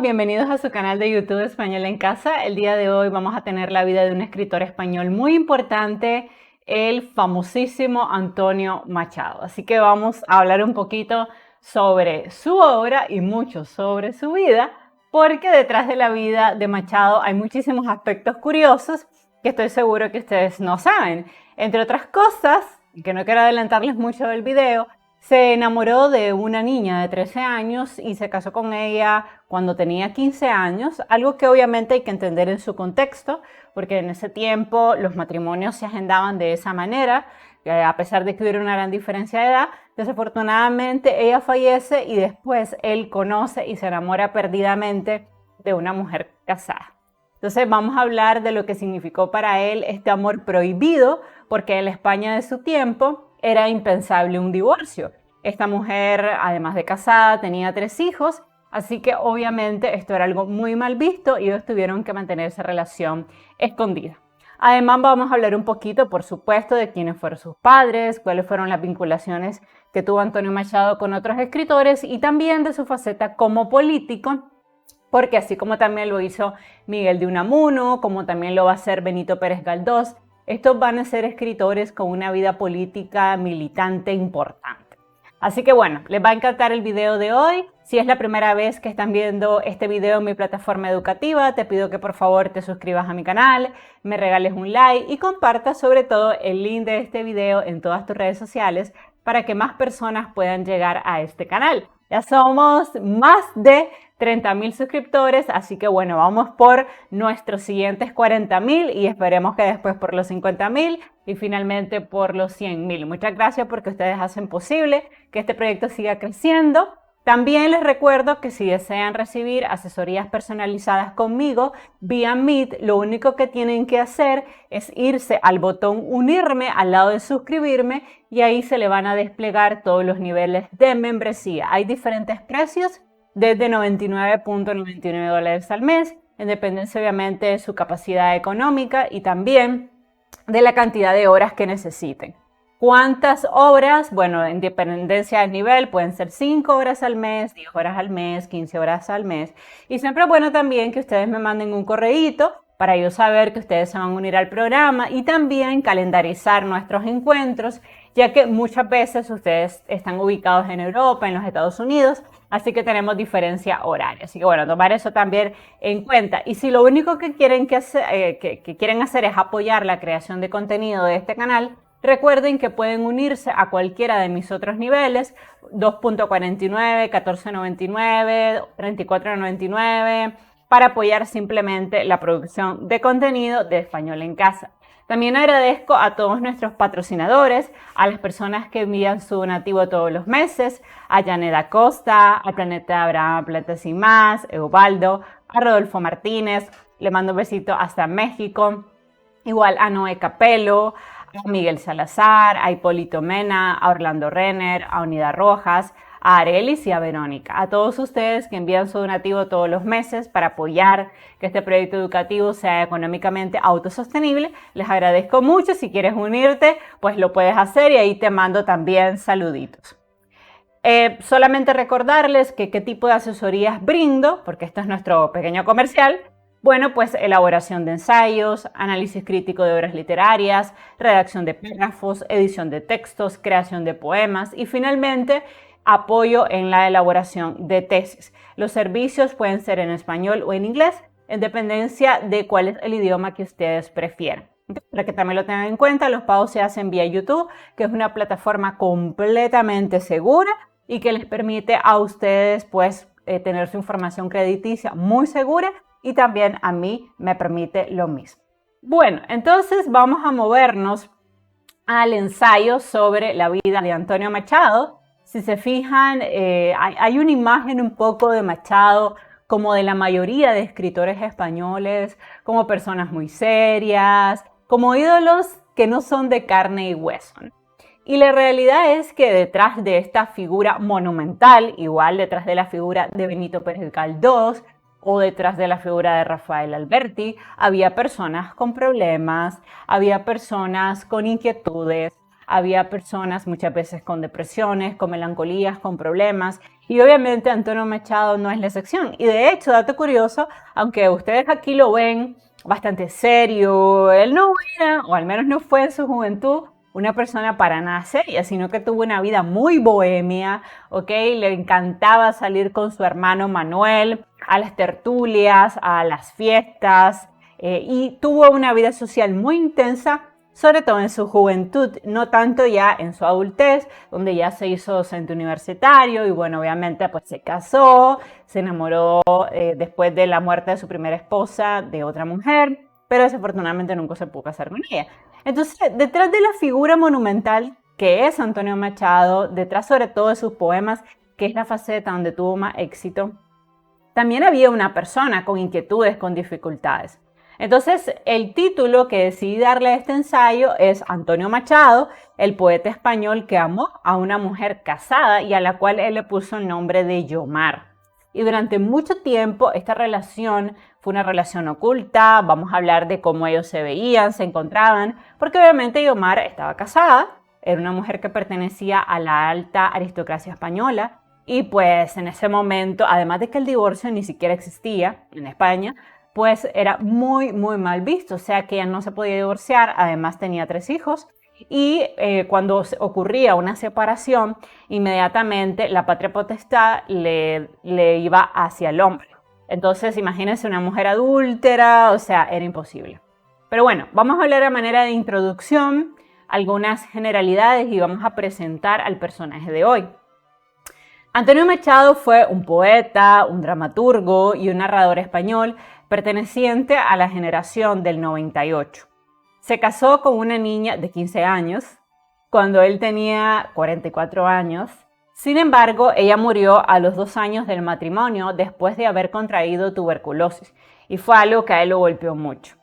bienvenidos a su canal de YouTube Español en Casa. El día de hoy vamos a tener la vida de un escritor español muy importante, el famosísimo Antonio Machado. Así que vamos a hablar un poquito sobre su obra y mucho sobre su vida, porque detrás de la vida de Machado hay muchísimos aspectos curiosos que estoy seguro que ustedes no saben. Entre otras cosas, y que no quiero adelantarles mucho del video, se enamoró de una niña de 13 años y se casó con ella cuando tenía 15 años, algo que obviamente hay que entender en su contexto, porque en ese tiempo los matrimonios se agendaban de esa manera, a pesar de que hubiera una gran diferencia de edad. Desafortunadamente ella fallece y después él conoce y se enamora perdidamente de una mujer casada. Entonces vamos a hablar de lo que significó para él este amor prohibido, porque en la España de su tiempo era impensable un divorcio. Esta mujer, además de casada, tenía 3 hijos, así que obviamente esto era algo muy mal visto y ellos tuvieron que mantener esa relación escondida. Además vamos a hablar un poquito, por supuesto, de quiénes fueron sus padres, cuáles fueron las vinculaciones que tuvo Antonio Machado con otros escritores y también de su faceta como político, porque así como también lo hizo Miguel de Unamuno, como también lo va a hacer Benito Pérez Galdós, estos van a ser escritores con una vida política militante importante. Así que bueno, les va a encantar el video de hoy. Si es la primera vez que están viendo este video en mi plataforma educativa, te pido que por favor te suscribas a mi canal, me regales un like y compartas sobre todo el link de este video en todas tus redes sociales para que más personas puedan llegar a este canal. Ya somos más de 30.000 suscriptores, así que bueno, vamos por nuestros siguientes 40.000 y esperemos que después por los 50.000 y finalmente por los 100.000. Muchas gracias porque ustedes hacen posible que este proyecto siga creciendo. También les recuerdo que si desean recibir asesorías personalizadas conmigo vía Meet, lo único que tienen que hacer es irse al botón unirme al lado de suscribirme y ahí se le van a desplegar todos los niveles de membresía. Hay diferentes precios desde $99.99 al mes, en dependencia obviamente de su capacidad económica y también de la cantidad de horas que necesiten. ¿Cuántas horas? Bueno, en dependencia del nivel, pueden ser 5 horas al mes, 10 horas al mes, 15 horas al mes. Y siempre es bueno también que ustedes me manden un correíto para yo saber que ustedes se van a unir al programa y también calendarizar nuestros encuentros, ya que muchas veces ustedes están ubicados en Europa, en los Estados Unidos, así que tenemos diferencia horaria. Así que bueno, tomar eso también en cuenta. Y si lo único que quieren hacer es apoyar la creación de contenido de este canal, recuerden que pueden unirse a cualquiera de mis otros niveles, 2.49, 14.99, 34.99, para apoyar simplemente la producción de contenido de Español en Casa. También agradezco a todos nuestros patrocinadores, a las personas que envían su donativo todos los meses, a Janet Acosta, a Planeta Abraham, Planeta Sin Más, Eubaldo, a Rodolfo Martínez, le mando un besito hasta México, igual a Noé Capello, a Miguel Salazar, a Hipólito Mena, a Orlando Renner, a Unida Rojas, a Arelis y a Verónica, a todos ustedes que envían su donativo todos los meses para apoyar que este proyecto educativo sea económicamente autosostenible. Les agradezco mucho. Si quieres unirte, pues lo puedes hacer y ahí te mando también saluditos. Solamente recordarles que qué tipo de asesorías brindo, porque esto es nuestro pequeño comercial. Bueno, pues elaboración de ensayos, análisis crítico de obras literarias, redacción de párrafos, edición de textos, creación de poemas y finalmente apoyo en la elaboración de tesis. Los servicios pueden ser en español o en inglés, en dependencia de cuál es el idioma que ustedes prefieran. Para que también lo tengan en cuenta, los pagos se hacen vía YouTube, que es una plataforma completamente segura y que les permite a ustedes pues tener su información crediticia muy segura y también a mí me permite lo mismo. Bueno, entonces vamos a movernos al ensayo sobre la vida de Antonio Machado. Si se fijan, hay una imagen un poco de Machado como de la mayoría de escritores españoles, como personas muy serias, como ídolos que no son de carne y hueso. Y la realidad es que detrás de esta figura monumental, igual detrás de la figura de Benito Pérez Galdós o detrás de la figura de Rafael Alberti, había personas con problemas, había personas con inquietudes, había personas muchas veces con depresiones, con melancolías, con problemas. Y obviamente Antonio Machado no es la excepción. Y de hecho, dato curioso, aunque ustedes aquí lo ven bastante serio, él no era, o al menos no fue en su juventud, una persona para nada seria, sino que tuvo una vida muy bohemia, ¿ok? Le encantaba salir con su hermano Manuel a las tertulias, a las fiestas, y tuvo una vida social muy intensa, sobre todo en su juventud, no tanto ya en su adultez, donde ya se hizo docente universitario y bueno, obviamente pues se casó, se enamoró después de la muerte de su primera esposa de otra mujer, pero desafortunadamente nunca se pudo casar con ella. Entonces, detrás de la figura monumental que es Antonio Machado, detrás sobre todo de sus poemas, que es la faceta donde tuvo más éxito, también había una persona con inquietudes, con dificultades. Entonces, el título que decidí darle a este ensayo es Antonio Machado, el poeta español que amó a una mujer casada y a la cual él le puso el nombre de Yomar. Y durante mucho tiempo esta relación fue una relación oculta, vamos a hablar de cómo ellos se veían, se encontraban, porque obviamente Yomar estaba casada, era una mujer que pertenecía a la alta aristocracia española, y pues en ese momento, además de que el divorcio ni siquiera existía en España, pues era muy, muy mal visto. O sea que ella no se podía divorciar, además tenía 3 hijos. Y cuando ocurría una separación, inmediatamente la patria potestad le iba hacia el hombre. Entonces, imagínense una mujer adúltera, o sea, era imposible. Pero bueno, vamos a hablar a manera de introducción, algunas generalidades y vamos a presentar al personaje de hoy. Antonio Machado fue un poeta, un dramaturgo y un narrador español perteneciente a la generación del 98. Se casó con una niña de 15 años cuando él tenía 44 años. Sin embargo, ella murió a los 2 años del matrimonio después de haber contraído tuberculosis y fue algo que a él lo golpeó mucho.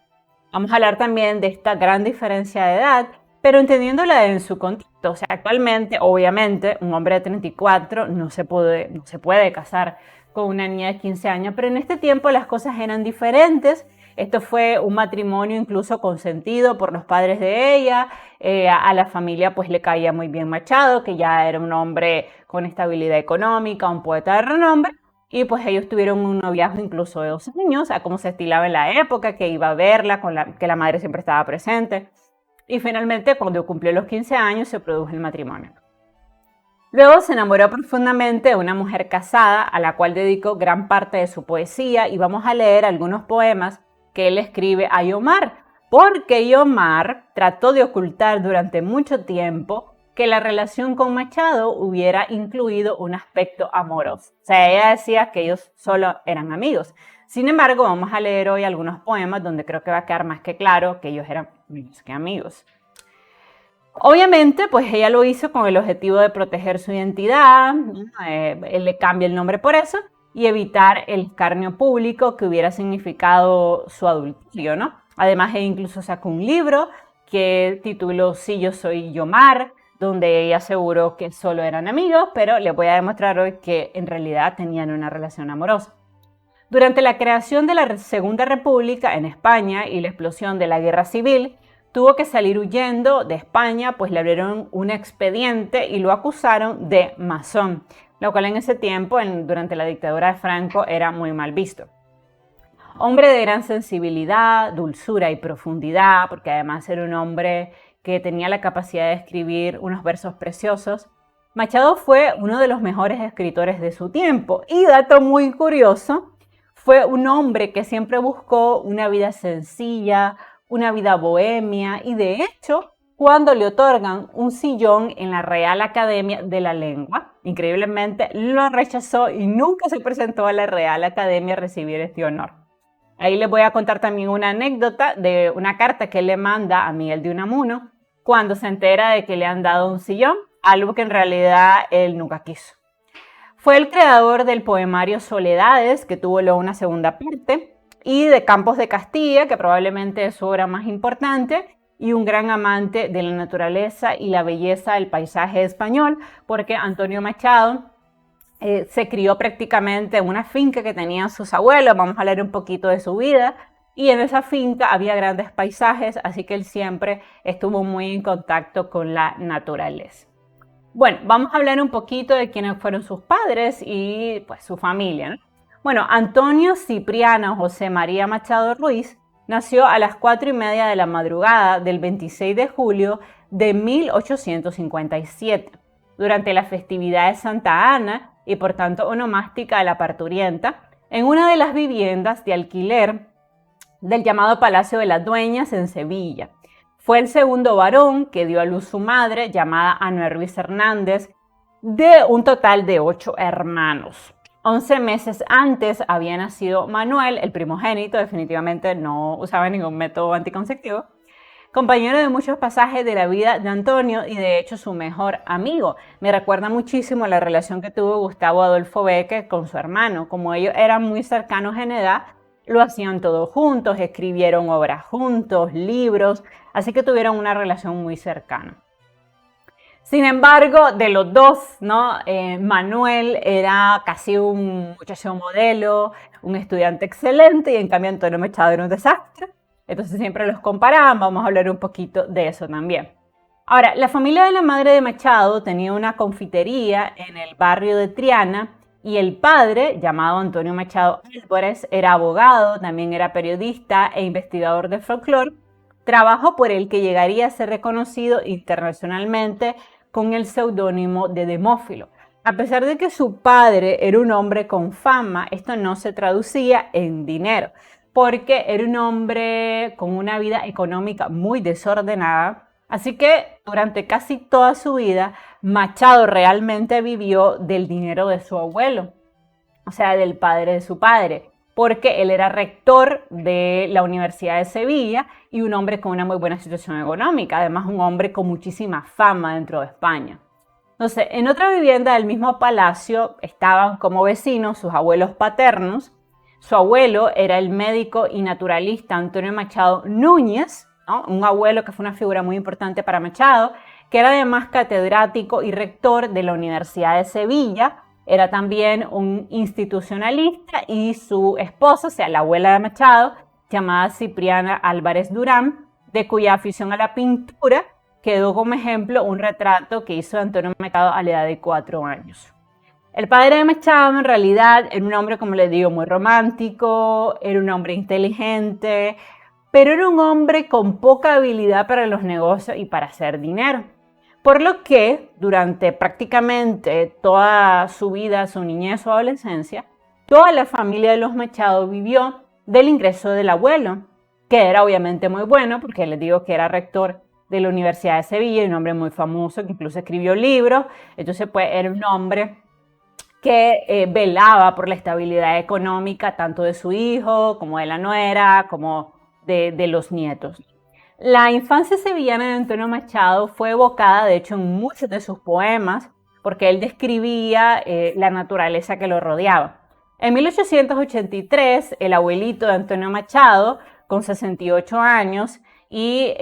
Vamos a hablar también de esta gran diferencia de edad, pero entendiéndola en su contexto. O sea, actualmente, obviamente, un hombre de 34 no se puede casar con una niña de 15 años, pero en este tiempo las cosas eran diferentes. Esto fue un matrimonio incluso consentido por los padres de ella. A la familia pues le caía muy bien Machado, que ya era un hombre con estabilidad económica, un poeta de renombre. Y pues ellos tuvieron un noviazgo incluso de 2 años, a cómo se estilaba en la época, que iba a verla, que la madre siempre estaba presente. Y finalmente, cuando cumplió los 15 años, se produjo el matrimonio. Luego se enamoró profundamente de una mujer casada, a la cual dedicó gran parte de su poesía, y vamos a leer algunos poemas que él escribe a Yomar, porque Yomar trató de ocultar durante mucho tiempo que la relación con Machado hubiera incluido un aspecto amoroso. O sea, ella decía que ellos solo eran amigos. Sin embargo, vamos a leer hoy algunos poemas donde creo que va a quedar más que claro que ellos eran menos que amigos. Obviamente, pues ella lo hizo con el objetivo de proteger su identidad, él le cambia el nombre por eso, y evitar el escarnio público que hubiera significado su adulterio, ¿no? Además, ella incluso sacó un libro que tituló Sí, yo soy Yomar, donde ella aseguró que solo eran amigos, pero les voy a demostrar hoy que en realidad tenían una relación amorosa. Durante la creación de la Segunda República en España y la explosión de la Guerra Civil, tuvo que salir huyendo de España, pues le abrieron un expediente y lo acusaron de masón, lo cual en ese tiempo, durante la dictadura de Franco, era muy mal visto. Hombre de gran sensibilidad, dulzura y profundidad, porque además era un hombre que tenía la capacidad de escribir unos versos preciosos, Machado fue uno de los mejores escritores de su tiempo. Y dato muy curioso, fue un hombre que siempre buscó una vida sencilla, una vida bohemia, y de hecho, cuando le otorgan un sillón en la Real Academia de la Lengua, increíblemente lo rechazó y nunca se presentó a la Real Academia a recibir este honor. Ahí les voy a contar también una anécdota de una carta que él le manda a Miguel de Unamuno cuando se entera de que le han dado un sillón, algo que en realidad él nunca quiso. Fue el creador del poemario Soledades, que tuvo luego una segunda parte, y de Campos de Castilla, que probablemente es su obra más importante, y un gran amante de la naturaleza y la belleza del paisaje español, porque Antonio Machado se crió prácticamente en una finca que tenían sus abuelos. Vamos a leer un poquito de su vida, y en esa finca había grandes paisajes, así que él siempre estuvo muy en contacto con la naturaleza. Bueno, vamos a hablar un poquito de quiénes fueron sus padres y pues su familia, ¿no? Bueno, Antonio Cipriano José María Machado Ruiz nació a las 4:30 de la madrugada del 26 de julio de 1857, durante la festividad de Santa Ana y por tanto onomástica de la Parturienta, en una de las viviendas de alquiler del llamado Palacio de las Dueñas en Sevilla. Fue el segundo varón que dio a luz su madre, llamada Ana Ruiz Hernández, de un total de 8 hermanos. 11 meses antes había nacido Manuel, el primogénito, definitivamente no usaba ningún método anticonceptivo, compañero de muchos pasajes de la vida de Antonio y de hecho su mejor amigo. Me recuerda muchísimo la relación que tuvo Gustavo Adolfo Bécquer con su hermano. Como ellos eran muy cercanos en edad, lo hacían todos juntos, escribieron obras juntos, libros, así que tuvieron una relación muy cercana. Sin embargo, de los dos, ¿no? Manuel era casi un muchacho modelo, un estudiante excelente, y en cambio Antonio Machado era un desastre. Entonces siempre los comparaban, vamos a hablar un poquito de eso también. Ahora, la familia de la madre de Machado tenía una confitería en el barrio de Triana, y el padre, llamado Antonio Machado Álvarez, era abogado, también era periodista e investigador de folclore, trabajo por el que llegaría a ser reconocido internacionalmente con el seudónimo de Demófilo. A pesar de que su padre era un hombre con fama, esto no se traducía en dinero, porque era un hombre con una vida económica muy desordenada. Así que durante casi toda su vida, Machado realmente vivió del dinero de su abuelo, o sea, del padre de su padre, porque él era rector de la Universidad de Sevilla y un hombre con una muy buena situación económica, además un hombre con muchísima fama dentro de España. Entonces, en otra vivienda del mismo palacio estaban como vecinos sus abuelos paternos. Su abuelo era el médico y naturalista Antonio Machado Núñez, ¿no? Un abuelo que fue una figura muy importante para Machado, que era además catedrático y rector de la Universidad de Sevilla. Era también un institucionalista, y su esposa, o sea, la abuela de Machado, llamada Cipriana Álvarez Durán, de cuya afición a la pintura quedó como ejemplo un retrato que hizo Antonio Machado a la edad de 4 años. El padre de Machado en realidad era un hombre, como les digo, muy romántico, era un hombre inteligente, pero era un hombre con poca habilidad para los negocios y para hacer dinero. Por lo que durante prácticamente toda su vida, su niñez, su adolescencia, toda la familia de los Machado vivió del ingreso del abuelo, que era obviamente muy bueno, porque les digo que era rector de la Universidad de Sevilla, un hombre muy famoso que incluso escribió libros. Entonces pues era un hombre que velaba por la estabilidad económica tanto de su hijo como de la nuera, como de los nietos. La infancia sevillana de Antonio Machado fue evocada, de hecho, en muchos de sus poemas, porque él describía la naturaleza que lo rodeaba. En 1883, el abuelito de Antonio Machado, con 68 años, y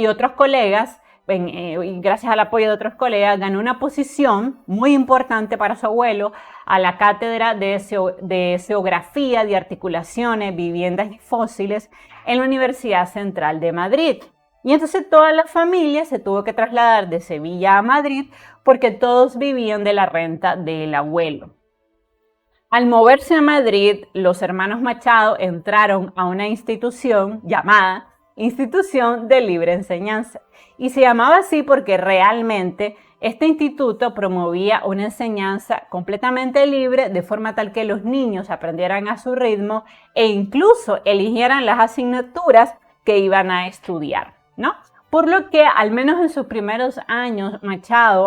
otros colegas, gracias al apoyo de otros colegas, ganó una posición muy importante para su abuelo a la cátedra de Geografía de Articulaciones, Viviendas y Fósiles en la Universidad Central de Madrid. Y entonces toda la familia se tuvo que trasladar de Sevilla a Madrid porque todos vivían de la renta del abuelo. Al moverse a Madrid, los hermanos Machado entraron a una institución llamada Institución de Libre Enseñanza. Y se llamaba así porque realmente este instituto promovía una enseñanza completamente libre, de forma tal que los niños aprendieran a su ritmo e incluso eligieran las asignaturas que iban a estudiar, ¿no? Por lo que, al menos en sus primeros años,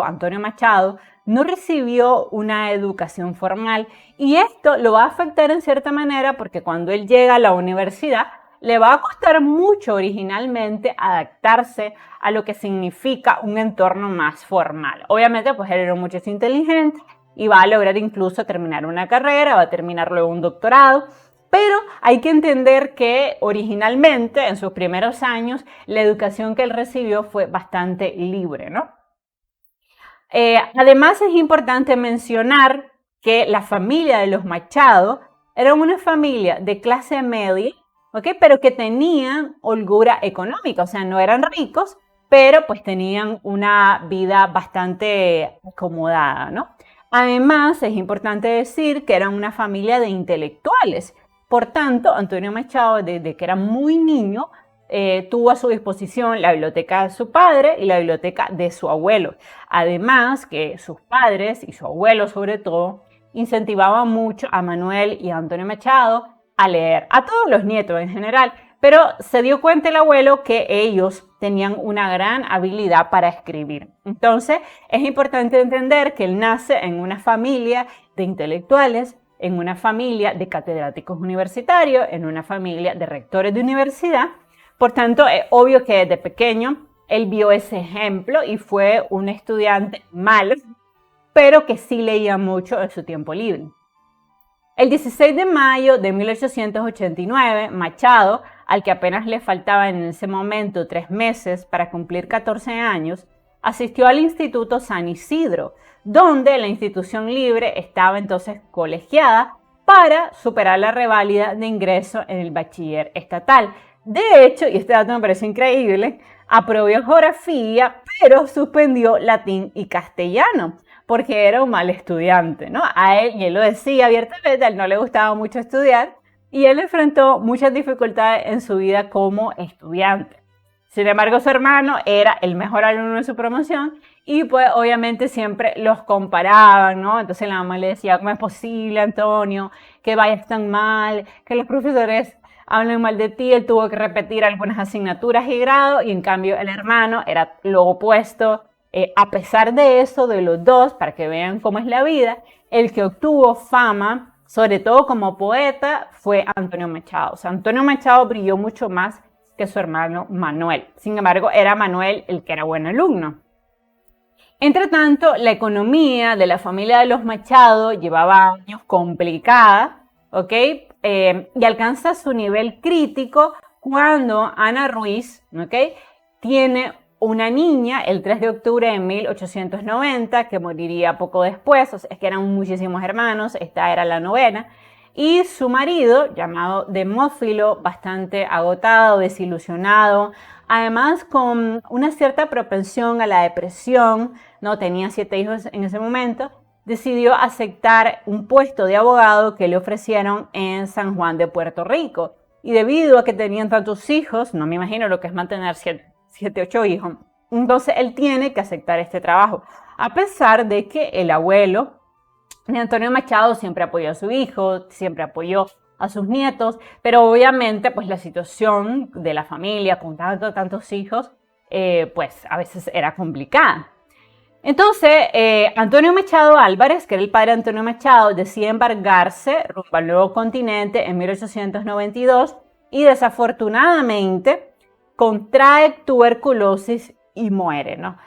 Antonio Machado, no recibió una educación formal, y esto lo va a afectar en cierta manera porque cuando él llega a la universidad le va a costar mucho originalmente adaptarse a lo que significa un entorno más formal. Obviamente, pues él era un muchacho inteligente y va a lograr incluso terminar una carrera, va a terminar luego un doctorado, pero hay que entender que originalmente, en sus primeros años, la educación que él recibió fue bastante libre, ¿no? Además, es importante mencionar que la familia de los Machado era una familia de clase media, ¿okay? Pero que tenían holgura económica, o sea, no eran ricos, pero pues tenían una vida bastante acomodada, ¿no? Además, es importante decir que eran una familia de intelectuales. Por tanto, Antonio Machado, desde que era muy niño, tuvo a su disposición la biblioteca de su padre y la biblioteca de su abuelo. Además, que sus padres y su abuelo sobre todo incentivaban mucho a Manuel y a Antonio Machado a leer, a todos los nietos en general, pero se dio cuenta el abuelo que ellos tenían una gran habilidad para escribir. Entonces, es importante entender que él nace en una familia de intelectuales, en una familia de catedráticos universitarios, en una familia de rectores de universidad. Por tanto, es obvio que desde pequeño él vio ese ejemplo y fue un estudiante malo, pero que sí leía mucho en su tiempo libre. El 16 de mayo de 1889, Machado, al que apenas le faltaban en ese momento 3 meses para cumplir 14 años, asistió al Instituto San Isidro, donde la institución libre estaba entonces colegiada para superar la reválida de ingreso en el bachiller estatal. De hecho, y este dato me parece increíble, aprobó geografía, pero suspendió latín y castellano, porque era un mal estudiante, ¿no? A él, y él lo decía abiertamente, a él no le gustaba mucho estudiar, y él enfrentó muchas dificultades en su vida como estudiante. Sin embargo, su hermano era el mejor alumno de su promoción y pues obviamente siempre los comparaban, ¿no? Entonces la mamá le decía, ¿cómo es posible, Antonio, que vayas tan mal, que los profesores hablan mal de ti? Él tuvo que repetir algunas asignaturas y grados y en cambio el hermano era lo opuesto. A pesar de eso, de los dos, para que vean cómo es la vida, el que obtuvo fama, sobre todo como poeta, fue Antonio Machado. O sea, Antonio Machado brilló mucho más que su hermano Manuel. Sin embargo, era Manuel el que era buen alumno. Entre tanto, la economía de la familia de los Machado llevaba años complicada, ¿ok? Y alcanza su nivel crítico cuando Ana Ruiz, ¿ok?, tiene una niña el 3 de octubre de 1890 que moriría poco después, o sea, es que eran muchísimos hermanos, esta era la novena, y su marido, llamado Demófilo, bastante agotado, desilusionado, además con una cierta propensión a la depresión, no tenía 7 hijos en ese momento, decidió aceptar un puesto de abogado que le ofrecieron en San Juan de Puerto Rico. Y debido a que tenían tantos hijos, no me imagino lo que es mantener 7, 8 hijos, entonces él tiene que aceptar este trabajo, a pesar de que el abuelo de Antonio Machado siempre apoyó a su hijo, siempre apoyó a sus nietos, pero obviamente pues la situación de la familia con tantos hijos, pues a veces era complicada. Entonces, Antonio Machado Álvarez, que era el padre de Antonio Machado, decide embarcarse rumbo al nuevo continente en 1892 y desafortunadamente contrae tuberculosis y muere, ¿no?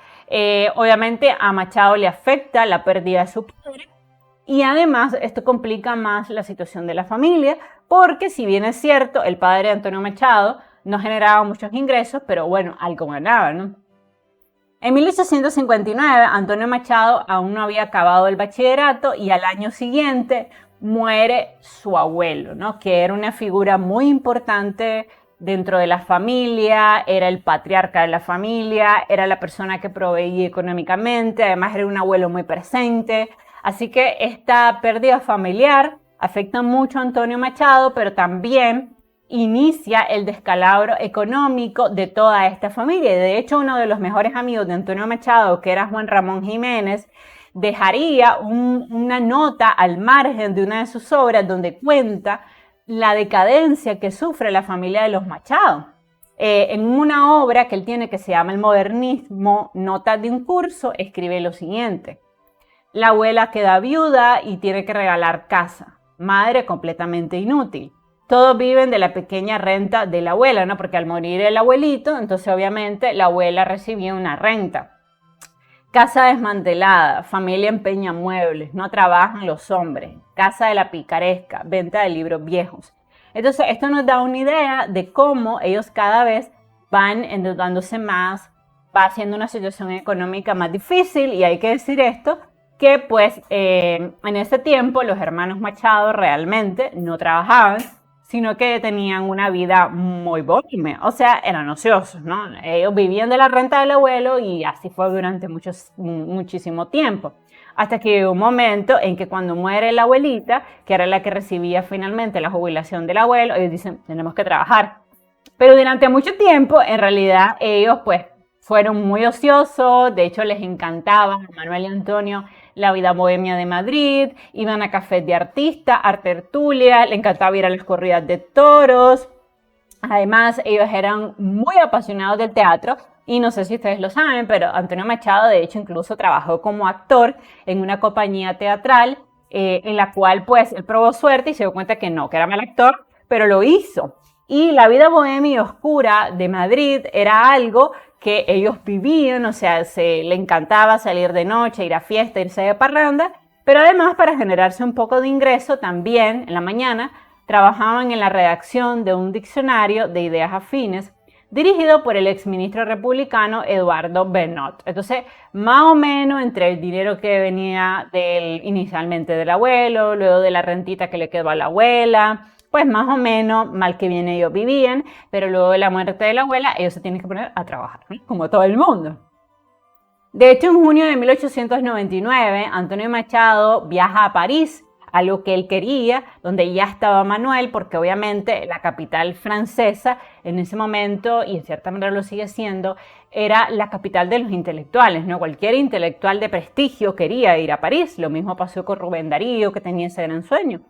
Obviamente a Machado le afecta la pérdida de su padre y además esto complica más la situación de la familia porque si bien es cierto, el padre de Antonio Machado no generaba muchos ingresos, pero bueno, algo ganaba, ¿no? En 1859, Antonio Machado aún no había acabado el bachillerato y al año siguiente muere su abuelo, ¿no?, que era una figura muy importante dentro de la familia, era el patriarca de la familia, era la persona que proveía económicamente, además era un abuelo muy presente. Así que esta pérdida familiar afecta mucho a Antonio Machado, pero también inicia el descalabro económico de toda esta familia. De hecho, uno de los mejores amigos de Antonio Machado, que era Juan Ramón Jiménez, dejaría una nota al margen de una de sus obras donde cuenta la decadencia que sufre la familia de los Machado. En una obra que él tiene que se llama El Modernismo, Notas de un curso, escribe lo siguiente: la abuela queda viuda y tiene que regalar casa, madre completamente inútil. Todos viven de la pequeña renta de la abuela, ¿no? Porque al morir el abuelito, entonces obviamente la abuela recibía una renta. Casa desmantelada, familia empeña muebles, no trabajan los hombres, casa de la picaresca, venta de libros viejos. Entonces esto nos da una idea de cómo ellos cada vez van endeudándose más, va haciendo una situación económica más difícil y hay que decir esto, que pues en ese tiempo los hermanos Machado realmente no trabajaban, sino que tenían una vida muy bohemia, o sea, eran ociosos, ¿no? Ellos vivían de la renta del abuelo y así fue durante muchísimo tiempo. Hasta que llegó un momento en que cuando muere la abuelita, que era la que recibía finalmente la jubilación del abuelo, ellos dicen, tenemos que trabajar. Pero durante mucho tiempo, en realidad, ellos pues fueron muy ociosos, de hecho les encantaba a Manuel y Antonio la vida bohemia de Madrid, iban a cafés de artistas, a tertulia, le encantaba ir a las corridas de toros. Además, ellos eran muy apasionados del teatro y no sé si ustedes lo saben, pero Antonio Machado de hecho incluso trabajó como actor en una compañía teatral en la cual pues él probó suerte y se dio cuenta que no, que era mal actor, pero lo hizo. Y la vida bohemia y oscura de Madrid era algo que ellos vivían, o sea, le encantaba salir de noche, ir a fiesta, irse de parranda, pero además para generarse un poco de ingreso también en la mañana trabajaban en la redacción de un diccionario de ideas afines dirigido por el exministro republicano Eduardo Bernot. Entonces, más o menos entre el dinero que venía inicialmente del abuelo, luego de la rentita que le quedó a la abuela, pues más o menos mal que bien ellos vivían, pero luego de la muerte de la abuela ellos se tienen que poner a trabajar, ¿no? Como todo el mundo. De hecho, en junio de 1899, Antonio Machado viaja a París, a lo que él quería, donde ya estaba Manuel, porque obviamente la capital francesa en ese momento, y en cierta manera lo sigue siendo, era la capital de los intelectuales, ¿no? Cualquier intelectual de prestigio quería ir a París, lo mismo pasó con Rubén Darío, que tenía ese gran sueño.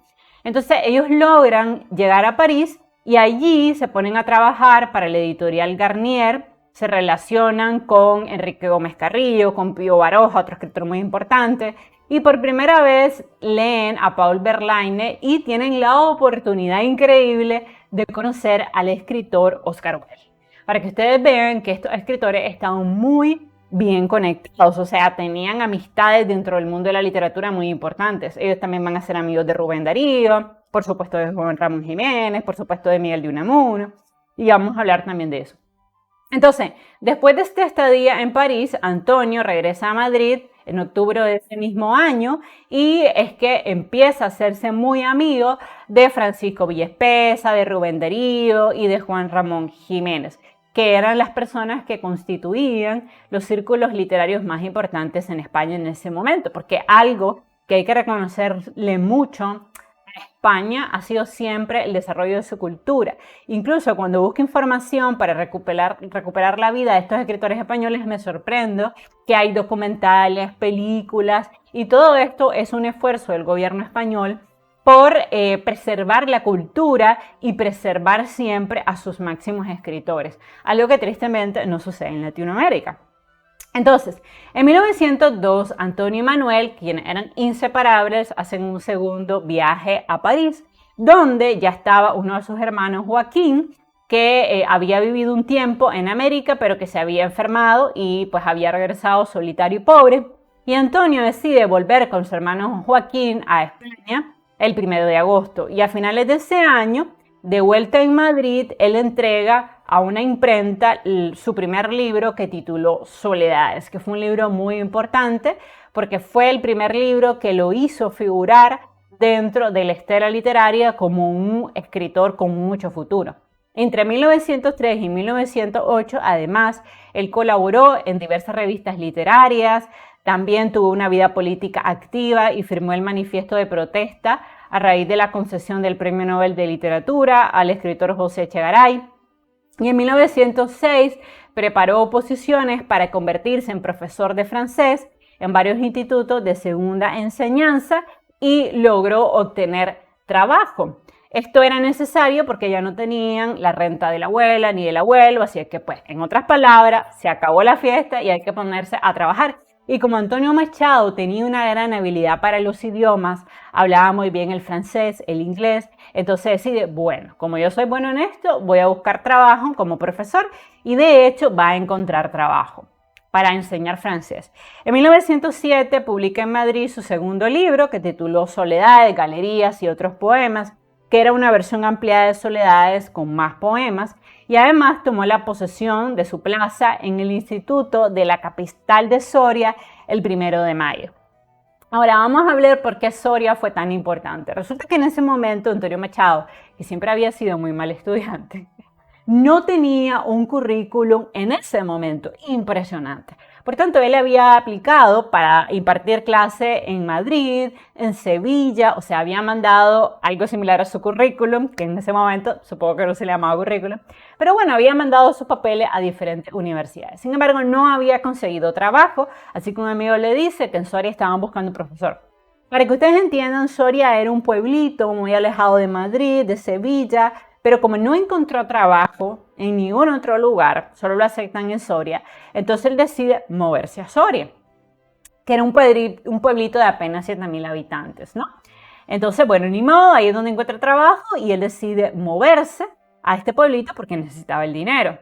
Entonces ellos logran llegar a París y allí se ponen a trabajar para la editorial Garnier, se relacionan con Enrique Gómez Carrillo, con Pío Baroja, otro escritor muy importante, y por primera vez leen a Paul Verlaine y tienen la oportunidad increíble de conocer al escritor Oscar Wilde. Para que ustedes vean que estos escritores estaban muy bien conectados, o sea, tenían amistades dentro del mundo de la literatura muy importantes. Ellos también van a ser amigos de Rubén Darío, por supuesto de Juan Ramón Jiménez, por supuesto de Miguel de Unamuno, y vamos a hablar también de eso. Entonces, después de este estadía en París, Antonio regresa a Madrid en octubre de ese mismo año y es que empieza a hacerse muy amigo de Francisco Villespesa, de Rubén Darío y de Juan Ramón Jiménez, que eran las personas que constituían los círculos literarios más importantes en España en ese momento, porque algo que hay que reconocerle mucho a España ha sido siempre el desarrollo de su cultura. Incluso cuando busco información para recuperar la vida de estos escritores españoles, me sorprendo que hay documentales, películas, y todo esto es un esfuerzo del gobierno español por preservar la cultura y preservar siempre a sus máximos escritores, algo que tristemente no sucede en Latinoamérica. Entonces, en 1902, Antonio y Manuel, quienes eran inseparables, hacen un segundo viaje a París, donde ya estaba uno de sus hermanos, Joaquín, que había vivido un tiempo en América, pero que se había enfermado y pues había regresado solitario y pobre. Y Antonio decide volver con su hermano Joaquín a España el 1 de agosto. Y a finales de ese año, de vuelta en Madrid, él entrega a una imprenta su primer libro que tituló Soledades, que fue un libro muy importante porque fue el primer libro que lo hizo figurar dentro de la estela literaria como un escritor con mucho futuro. Entre 1903 y 1908, además, él colaboró en diversas revistas literarias, también tuvo una vida política activa y firmó el manifiesto de protesta a raíz de la concesión del Premio Nobel de Literatura al escritor José Echegaray. Y en 1906 preparó oposiciones para convertirse en profesor de francés en varios institutos de segunda enseñanza y logró obtener trabajo. Esto era necesario porque ya no tenían la renta de la abuela ni del abuelo, así que pues, en otras palabras, se acabó la fiesta y hay que ponerse a trabajar. Y como Antonio Machado tenía una gran habilidad para los idiomas, hablaba muy bien el francés, el inglés, entonces decide, bueno, como yo soy bueno en esto, voy a buscar trabajo como profesor y de hecho va a encontrar trabajo para enseñar francés. En 1907 publica en Madrid su segundo libro que tituló Soledades, Galerías y otros poemas, que era una versión ampliada de Soledades con más poemas, y además tomó la posesión de su plaza en el Instituto de la capital de Soria el 1 de mayo. Ahora vamos a hablar por qué Soria fue tan importante. Resulta que en ese momento Antonio Machado, que siempre había sido muy mal estudiante, no tenía un currículum en ese momento impresionante. Por tanto, él había aplicado para impartir clase en Madrid, en Sevilla, o sea, había mandado algo similar a su currículum, que en ese momento supongo que no se le llamaba currículum, pero bueno, había mandado sus papeles a diferentes universidades. Sin embargo, no había conseguido trabajo, así que un amigo le dice que en Soria estaban buscando un profesor. Para que ustedes entiendan, Soria era un pueblito muy alejado de Madrid, de Sevilla, pero como no encontró trabajo en ningún otro lugar, solo lo aceptan en Soria, entonces él decide moverse a Soria, que era un pueblito de apenas 7.000 habitantes, ¿no? Entonces, bueno, ni modo, ahí es donde encuentra trabajo y él decide moverse a este pueblito porque necesitaba el dinero.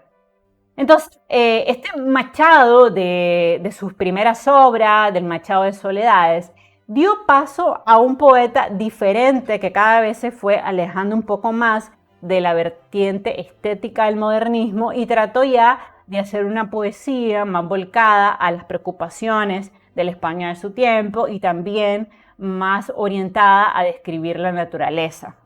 Entonces, este Machado de sus primeras obras, del Machado de Soledades, dio paso a un poeta diferente que cada vez se fue alejando un poco más de la vertiente estética del modernismo y trató ya de hacer una poesía más volcada a las preocupaciones de la España de su tiempo y también más orientada a describir la naturaleza.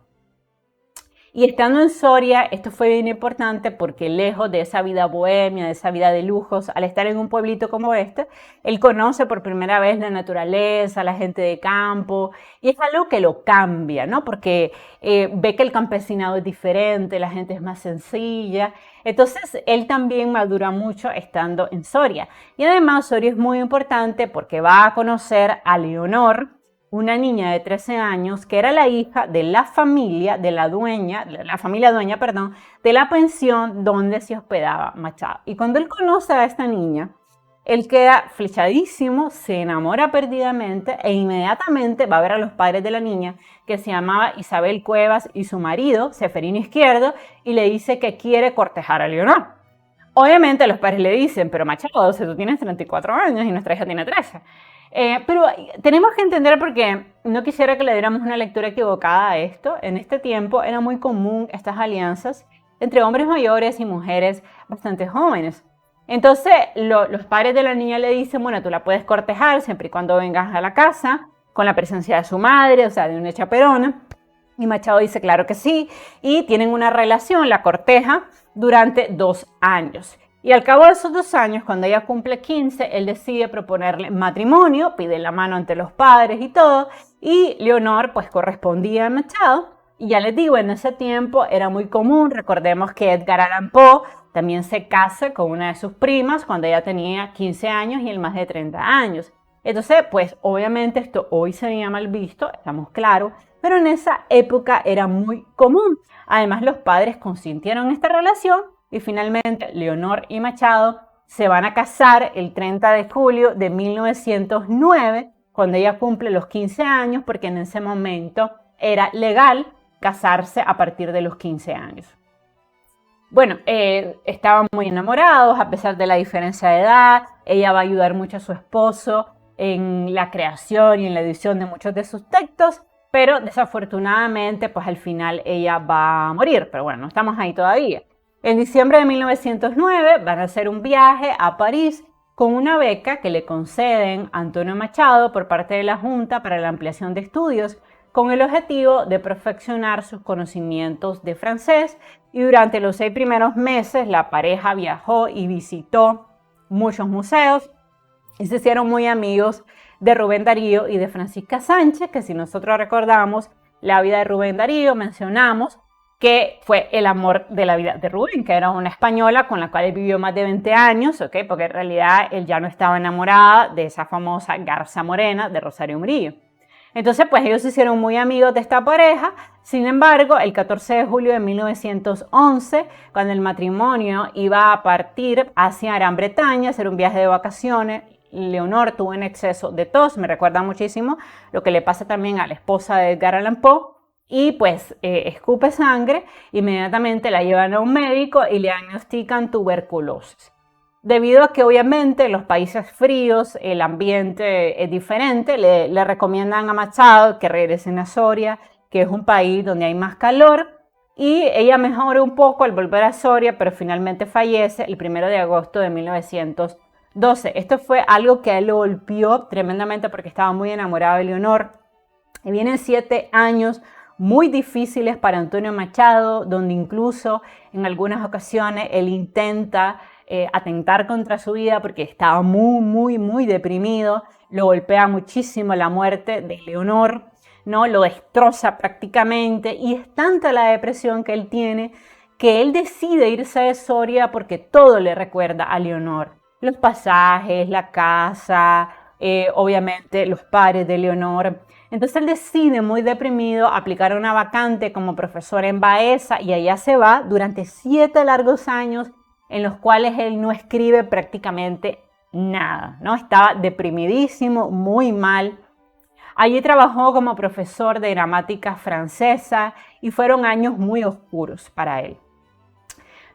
Y estando en Soria, esto fue bien importante porque lejos de esa vida bohemia, de esa vida de lujos, al estar en un pueblito como este, él conoce por primera vez la naturaleza, la gente de campo, y es algo que lo cambia, ¿no? Porque ve que el campesinado es diferente, la gente es más sencilla. Entonces, él también madura mucho estando en Soria. Y además, Soria es muy importante porque va a conocer a Leonor, una niña de 13 años que era la hija de la familia de la familia dueña, perdón, de la pensión donde se hospedaba Machado. Y cuando él conoce a esta niña, él queda flechadísimo, se enamora perdidamente e inmediatamente va a ver a los padres de la niña, que se llamaba Isabel Cuevas, y su marido, Seferino Izquierdo, y le dice que quiere cortejar a Leonor. Obviamente los padres le dicen, pero Machado, si tú tienes 34 años y nuestra hija tiene 13. Pero tenemos que entender, porque no quisiera que le diéramos una lectura equivocada a esto. En este tiempo era muy común estas alianzas entre hombres mayores y mujeres bastante jóvenes. Entonces los padres de la niña le dicen, bueno, tú la puedes cortejar siempre y cuando vengas a la casa con la presencia de su madre, o sea, de una chaperona. Y Machado dice, claro que sí, y tienen una relación, la corteja, durante 2 años. Y al cabo de esos 2 años, cuando ella cumple 15, él decide proponerle matrimonio, pide la mano ante los padres y todo, y Leonor pues correspondía a Machado. Y ya les digo, en ese tiempo era muy común, recordemos que Edgar Allan Poe también se casa con una de sus primas cuando ella tenía 15 años y él más de 30 años. Entonces, pues obviamente esto hoy sería mal visto, estamos claros, pero en esa época era muy común. Además, los padres consintieron esta relación y finalmente Leonor y Machado se van a casar el 30 de julio de 1909, cuando ella cumple los 15 años, porque en ese momento era legal casarse a partir de los 15 años. Bueno, estaban muy enamorados a pesar de la diferencia de edad. Ella va a ayudar mucho a su esposo en la creación y en la edición de muchos de sus textos, pero desafortunadamente pues al final ella va a morir, pero bueno, no estamos ahí todavía. En diciembre de 1909 van a hacer un viaje a París con una beca que le conceden a Antonio Machado por parte de la Junta para la ampliación de estudios, con el objetivo de perfeccionar sus conocimientos de francés, y durante los 6 primeros meses la pareja viajó y visitó muchos museos y se hicieron muy amigos de Rubén Darío y de Francisca Sánchez, que si nosotros recordamos la vida de Rubén Darío, mencionamos que fue el amor de la vida de Rubén, que era una española con la cual él vivió más de 20 años, ¿okay? Porque en realidad él ya no estaba enamorada de esa famosa Garza Morena de Rosario Murillo. Entonces, pues ellos se hicieron muy amigos de esta pareja. Sin embargo, el 14 de julio de 1911, cuando el matrimonio iba a partir hacia Gran Bretaña, hacer un viaje de vacaciones, Leonor tuvo un exceso de tos, me recuerda muchísimo lo que le pasa también a la esposa de Edgar Allan Poe, y pues escupe sangre, inmediatamente la llevan a un médico y le diagnostican tuberculosis. Debido a que obviamente en los países fríos el ambiente es diferente, le recomiendan a Machado que regresen a Soria, que es un país donde hay más calor, y ella mejora un poco al volver a Soria, pero finalmente fallece el 1 de agosto de 1912. 12. Esto fue algo que a él lo golpeó tremendamente porque estaba muy enamorado de Leonor. Y vienen 7 años muy difíciles para Antonio Machado, donde incluso en algunas ocasiones él intenta atentar contra su vida porque estaba muy deprimido. Lo golpea muchísimo la muerte de Leonor, ¿no? Lo destroza prácticamente y es tanta la depresión que él tiene que él decide irse de Soria porque todo le recuerda a Leonor. Los pasajes, la casa, obviamente los padres de Leonor. Entonces él decide, muy deprimido, aplicar una vacante como profesor en Baeza y allá se va durante 7 largos años en los cuales él no escribe prácticamente nada, ¿no? Estaba deprimidísimo, muy mal. Allí trabajó como profesor de gramática francesa y fueron años muy oscuros para él.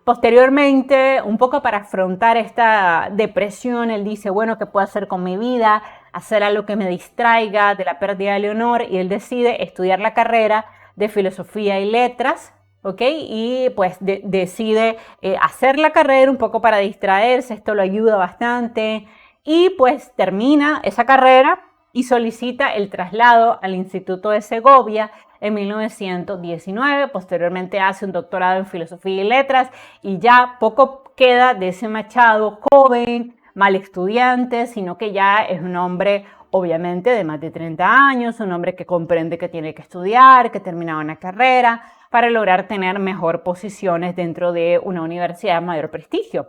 Posteriormente, un poco para afrontar esta depresión, él dice, bueno, ¿qué puedo hacer con mi vida? Hacer algo que me distraiga de la pérdida de Leonor, y él decide estudiar la carrera de Filosofía y Letras, ¿ok? Y pues decide hacer la carrera un poco para distraerse, esto lo ayuda bastante, y pues termina esa carrera y solicita el traslado al Instituto de Segovia en 1919, posteriormente hace un doctorado en Filosofía y Letras y ya poco queda de ese Machado joven, mal estudiante, sino que ya es un hombre obviamente de más de 30 años, un hombre que comprende que tiene que estudiar, que termina una carrera para lograr tener mejor posiciones dentro de una universidad de mayor prestigio.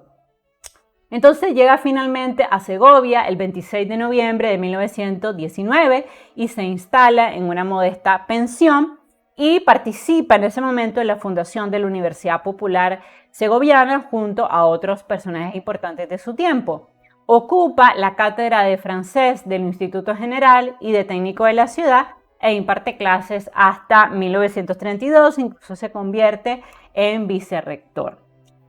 Entonces llega finalmente a Segovia el 26 de noviembre de 1919 y se instala en una modesta pensión y participa en ese momento en la fundación de la Universidad Popular Segoviana junto a otros personajes importantes de su tiempo. Ocupa la cátedra de francés del Instituto General y de técnico de la ciudad e imparte clases hasta 1932, incluso se convierte en vicerrector.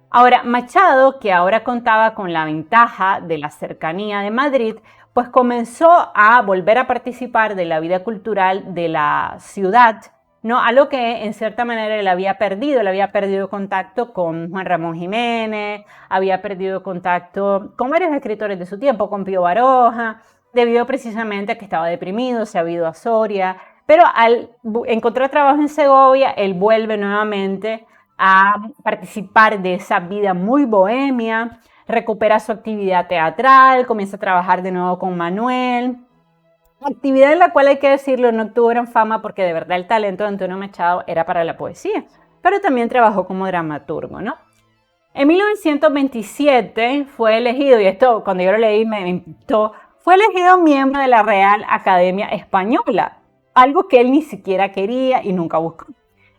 Ahora, Machado, que ahora contaba con la ventaja de la cercanía de Madrid, pues comenzó a volver a participar de la vida cultural de la ciudad, ¿no? Algo que en cierta manera él había perdido contacto con Juan Ramón Jiménez, había perdido contacto con varios escritores de su tiempo, con Pío Baroja, debido precisamente a que estaba deprimido, se había ido a Soria, pero al encontrar trabajo en Segovia, él vuelve nuevamente a participar de esa vida muy bohemia, recupera su actividad teatral, comienza a trabajar de nuevo con Manuel, actividad en la cual hay que decirlo no tuvo gran fama porque de verdad el talento de Antonio Machado era para la poesía, pero también trabajó como dramaturgo, ¿no? En 1927 fue elegido, y esto cuando yo lo leí me impactó, fue elegido miembro de la Real Academia Española, algo que él ni siquiera quería y nunca buscó.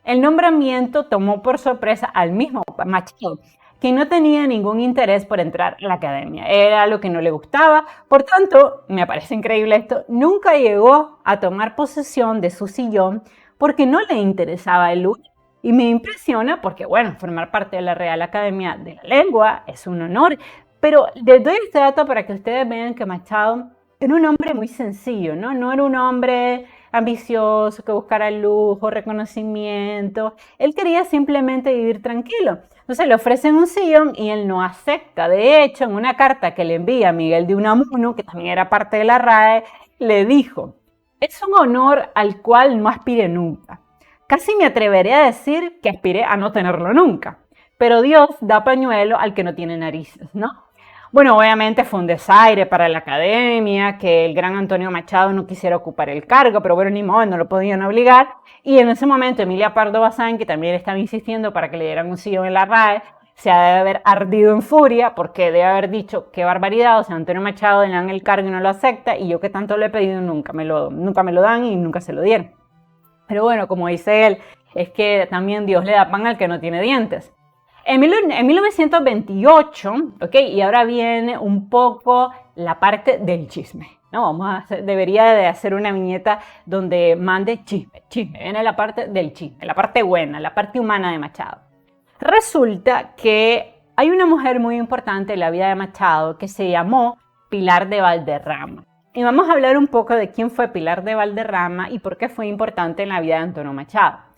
El nombramiento tomó por sorpresa al mismo Machado, que no tenía ningún interés por entrar a la academia. Era lo que no le gustaba. Por tanto, me parece increíble esto, nunca llegó a tomar posesión de su sillón porque no le interesaba el lugar. Y me impresiona porque, bueno, formar parte de la Real Academia de la Lengua es un honor. Pero les doy este dato para que ustedes vean que Machado era un hombre muy sencillo, ¿no? No era un hombre ambicioso, que buscara lujo, reconocimiento. Él quería simplemente vivir tranquilo. Entonces le ofrecen un sillón y él no acepta. De hecho, en una carta que le envía a Miguel de Unamuno, que también era parte de la RAE, le dijo, es un honor al cual no aspiré nunca. Casi me atreveré a decir que aspiré a no tenerlo nunca. Pero Dios da pañuelo al que no tiene narices, ¿no? Bueno, obviamente fue un desaire para la academia, que el gran Antonio Machado no quisiera ocupar el cargo, pero bueno, ni modo, no lo podían obligar. Y en ese momento Emilia Pardo Bazán, que también estaba insistiendo para que le dieran un sillón en la RAE, se ha de haber ardido en furia porque debe haber dicho, qué barbaridad, o sea, Antonio Machado le dan el cargo y no lo acepta, y yo que tanto le he pedido nunca me lo dan y nunca se lo dieron. Pero bueno, como dice él, es que también Dios le da pan al que no tiene dientes. En 1928, ¿ok? Y ahora viene un poco la parte del chisme, ¿no? Debería de hacer una viñeta donde mande chisme. Viene la parte del chisme, la parte buena, la parte humana de Machado. Resulta que hay una mujer muy importante en la vida de Machado que se llamó Pilar de Valderrama. Y vamos a hablar un poco de quién fue Pilar de Valderrama y por qué fue importante en la vida de Antonio Machado.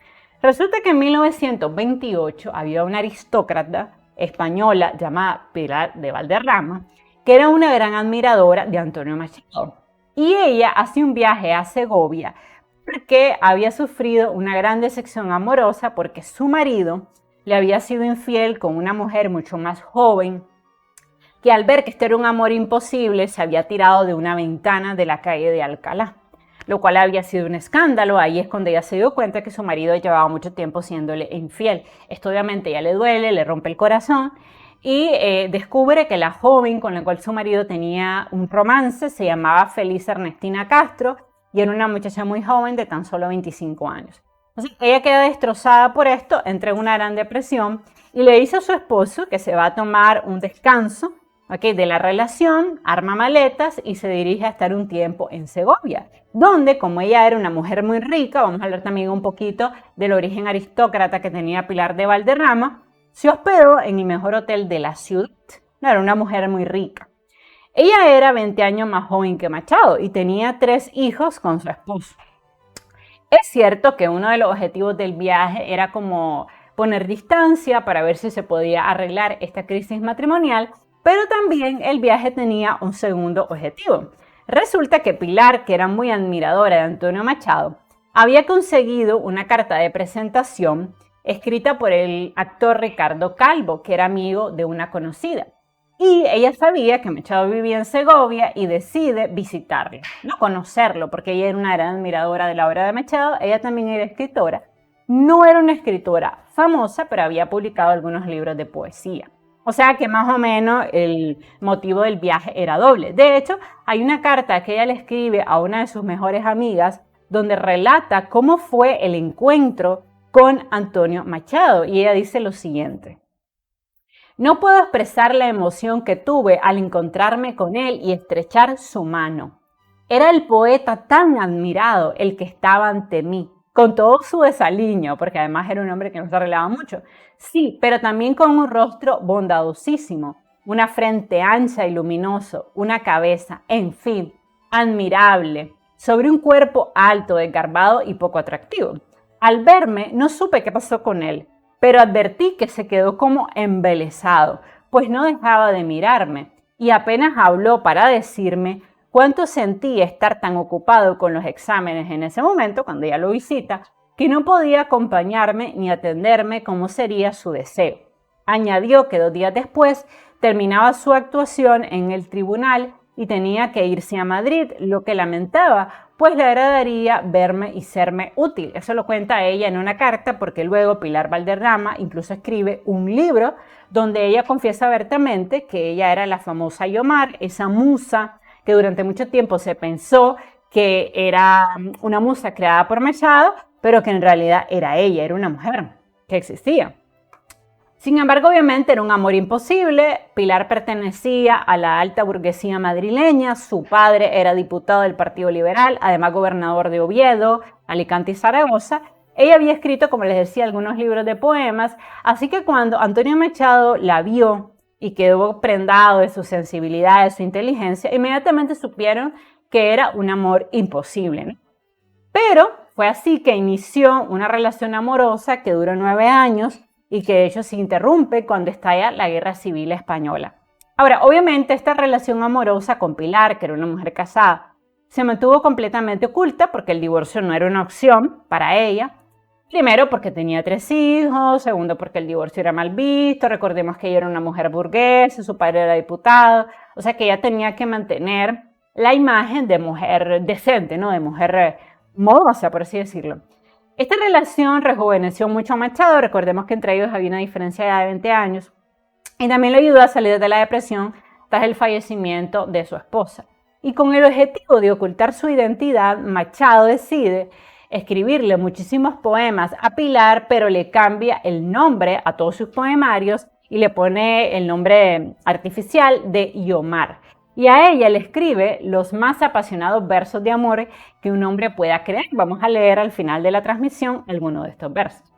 Resulta que en 1928 había una aristócrata española llamada Pilar de Valderrama que era una gran admiradora de Antonio Machado. Y ella hace un viaje a Segovia porque había sufrido una gran decepción amorosa porque su marido le había sido infiel con una mujer mucho más joven, que al ver que este era un amor imposible se había tirado de una ventana de la calle de Alcalá, lo cual había sido un escándalo. Ahí es cuando ella se dio cuenta que su marido llevaba mucho tiempo siéndole infiel. Esto obviamente ya le duele, le rompe el corazón y descubre que la joven con la cual su marido tenía un romance se llamaba Feliz Ernestina Castro y era una muchacha muy joven de tan solo 25 años. Entonces ella queda destrozada por esto, entra en una gran depresión y le dice a su esposo que se va a tomar un descanso de la relación, arma maletas y se dirige a estar un tiempo en Segovia, donde como ella era una mujer muy rica, vamos a hablar también un poquito del origen aristócrata que tenía Pilar de Valderrama, se hospedó en el mejor hotel de la ciudad. Era una mujer muy rica. Ella era 20 años más joven que Machado y tenía 3 hijos con su esposo. Es cierto que uno de los objetivos del viaje era como poner distancia para ver si se podía arreglar esta crisis matrimonial, pero también el viaje tenía un segundo objetivo. Resulta que Pilar, que era muy admiradora de Antonio Machado, había conseguido una carta de presentación escrita por el actor Ricardo Calvo, que era amigo de una conocida. Y ella sabía que Machado vivía en Segovia y decide visitarlo, no conocerlo, porque ella era una gran admiradora de la obra de Machado. Ella también era escritora. No era una escritora famosa, pero había publicado algunos libros de poesía. O sea que más o menos el motivo del viaje era doble. De hecho, hay una carta que ella le escribe a una de sus mejores amigas donde relata cómo fue el encuentro con Antonio Machado. Y ella dice lo siguiente: no puedo expresar la emoción que tuve al encontrarme con él y estrechar su mano. Era el poeta tan admirado el que estaba ante mí, con todo su desaliño, porque además era un hombre que no se arreglaba mucho. Sí, pero también con un rostro bondadosísimo, una frente ancha y luminoso, una cabeza, en fin, admirable, sobre un cuerpo alto, desgarbado y poco atractivo. Al verme, no supe qué pasó con él, pero advertí que se quedó como embelesado, pues no dejaba de mirarme, y apenas habló para decirme cuánto sentía estar tan ocupado con los exámenes en ese momento, cuando ella lo visita, que no podía acompañarme ni atenderme como sería su deseo. Añadió que 2 días después terminaba su actuación en el tribunal y tenía que irse a Madrid, lo que lamentaba, pues le agradaría verme y serme útil. Eso lo cuenta ella en una carta, porque luego Pilar Valderrama incluso escribe un libro donde ella confiesa abiertamente que ella era la famosa Guiomar, esa musa que durante mucho tiempo se pensó que era una musa creada por Machado, pero que en realidad era ella, era una mujer que existía. Sin embargo, obviamente era un amor imposible. Pilar pertenecía a la alta burguesía madrileña, su padre era diputado del Partido Liberal, además gobernador de Oviedo, Alicante y Zaragoza. Ella había escrito, como les decía, algunos libros de poemas, así que cuando Antonio Machado la vio y quedó prendado de su sensibilidad, de su inteligencia, inmediatamente supieron que era un amor imposible, ¿no? Pero fue así que inició una relación amorosa que duró 9 años y que de hecho se interrumpe cuando estalla la Guerra Civil Española. Ahora, obviamente esta relación amorosa con Pilar, que era una mujer casada, se mantuvo completamente oculta porque el divorcio no era una opción para ella. Primero porque tenía 3 hijos, segundo porque el divorcio era mal visto, recordemos que ella era una mujer burguesa, su padre era diputado, o sea que ella tenía que mantener la imagen de mujer decente, ¿no? De mujer modosa, por así decirlo. Esta relación rejuveneció mucho a Machado, recordemos que entre ellos había una diferencia de edad de 20 años, y también le ayudó a salir de la depresión tras el fallecimiento de su esposa. Y con el objetivo de ocultar su identidad, Machado decide escribirle muchísimos poemas a Pilar, pero le cambia el nombre a todos sus poemarios y le pone el nombre artificial de Guiomar. Y a ella le escribe los más apasionados versos de amor que un hombre pueda creer. Vamos a leer al final de la transmisión algunos de estos versos.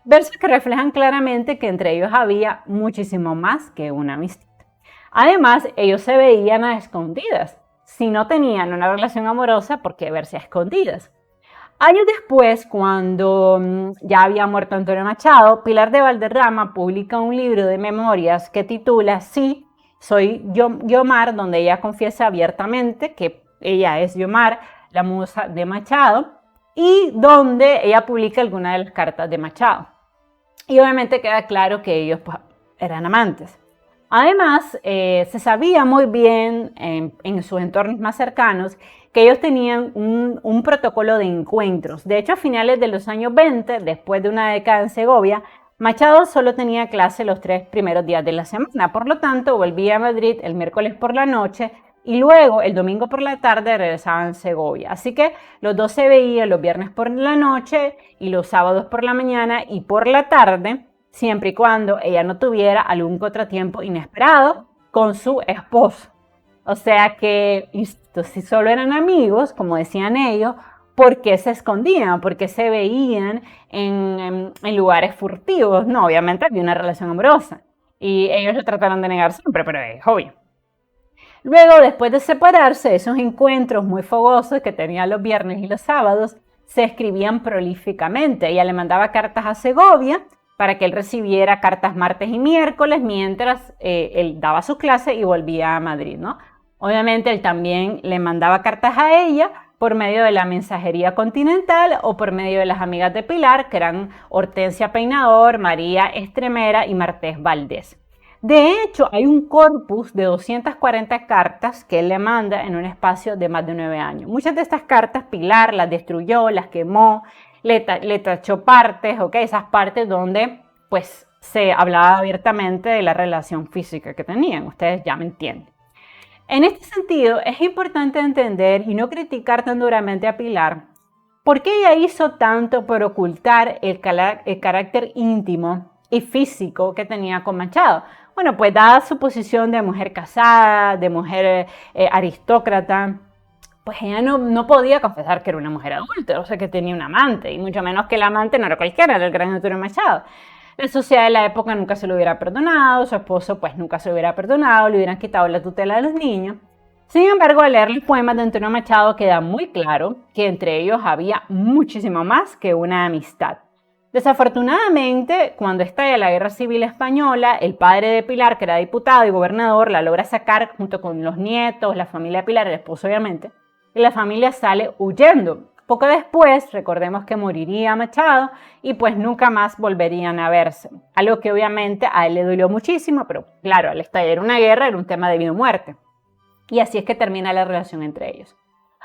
Versos que reflejan claramente que entre ellos había muchísimo más que una amistad. Además, ellos se veían a escondidas. Si no tenían una relación amorosa, ¿por qué verse a escondidas? Años después, cuando ya había muerto Antonio Machado, Pilar de Valderrama publica un libro de memorias que titula Sí, Soy Guiomar, donde ella confiesa abiertamente que ella es Guiomar, la musa de Machado, y donde ella publica algunas de las cartas de Machado. Y obviamente queda claro que ellos pues, eran amantes. Además, se sabía muy bien en sus entornos más cercanos que ellos tenían un protocolo de encuentros. De hecho, a finales de los años 20, después de una década en Segovia, Machado solo tenía clase los 3 primeros días de la semana. Por lo tanto, volvía a Madrid el miércoles por la noche y luego el domingo por la tarde regresaban a Segovia. Así que los dos se veían los viernes por la noche y los sábados por la mañana y por la tarde, siempre y cuando ella no tuviera algún contratiempo inesperado con su esposo. O sea que si solo eran amigos, como decían ellos, ¿por qué se escondían? ¿Por qué se veían en lugares furtivos? No, obviamente había una relación amorosa y ellos lo trataron de negar siempre, pero es obvio. Luego, después de separarse, esos encuentros muy fogosos que tenían los viernes y los sábados se escribían prolíficamente. Ella le mandaba cartas a Segovia para que él recibiera cartas martes y miércoles mientras él daba su clase y volvía a Madrid, ¿no? Obviamente él también le mandaba cartas a ella por medio de la mensajería continental o por medio de las amigas de Pilar, que eran Hortensia Peinador, María Estremera y Martés Valdés. De hecho, hay un corpus de 240 cartas que él le manda en un espacio de más de 9 años. Muchas de estas cartas Pilar las destruyó, las quemó, le tachó partes, ¿ok? Esas partes donde pues se hablaba abiertamente de la relación física que tenían, ustedes ya me entienden. En este sentido, es importante entender y no criticar tan duramente a Pilar por qué ella hizo tanto por ocultar el carácter íntimo y físico que tenía con Machado. Bueno, pues dada su posición de mujer casada, de mujer aristócrata, pues ella no podía confesar que era una mujer adulta, o sea que tenía un amante, y mucho menos que el amante no era cualquiera, era el gran Antonio Machado. La sociedad de la época nunca se lo hubiera perdonado, su esposo pues nunca se lo hubiera perdonado, le hubieran quitado la tutela de los niños. Sin embargo, al leer los poemas de Antonio Machado queda muy claro que entre ellos había muchísimo más que una amistad. Desafortunadamente, cuando estalla la Guerra Civil Española, el padre de Pilar, que era diputado y gobernador, la logra sacar junto con los nietos, la familia de Pilar, el esposo obviamente, y la familia sale huyendo. Poco después, recordemos que moriría Machado y pues nunca más volverían a verse. Algo que obviamente a él le dolió muchísimo, pero claro, al estallar una guerra era un tema de vida o muerte. Y así es que termina la relación entre ellos.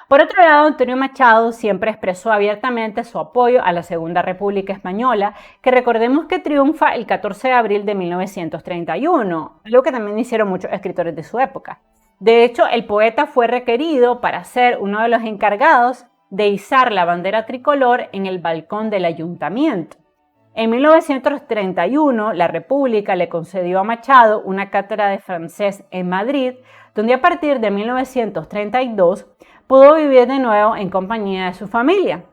Por otro lado, Antonio Machado siempre expresó abiertamente su apoyo a la Segunda República Española, que recordemos que triunfa el 14 de abril de 1931, algo que también hicieron muchos escritores de su época. De hecho, el poeta fue requerido para ser uno de los encargados de izar la bandera tricolor en el balcón del ayuntamiento. En 1931, la República le concedió a Machado una cátedra de francés en Madrid, donde a partir de 1932 pudo vivir de nuevo en compañía de su familia.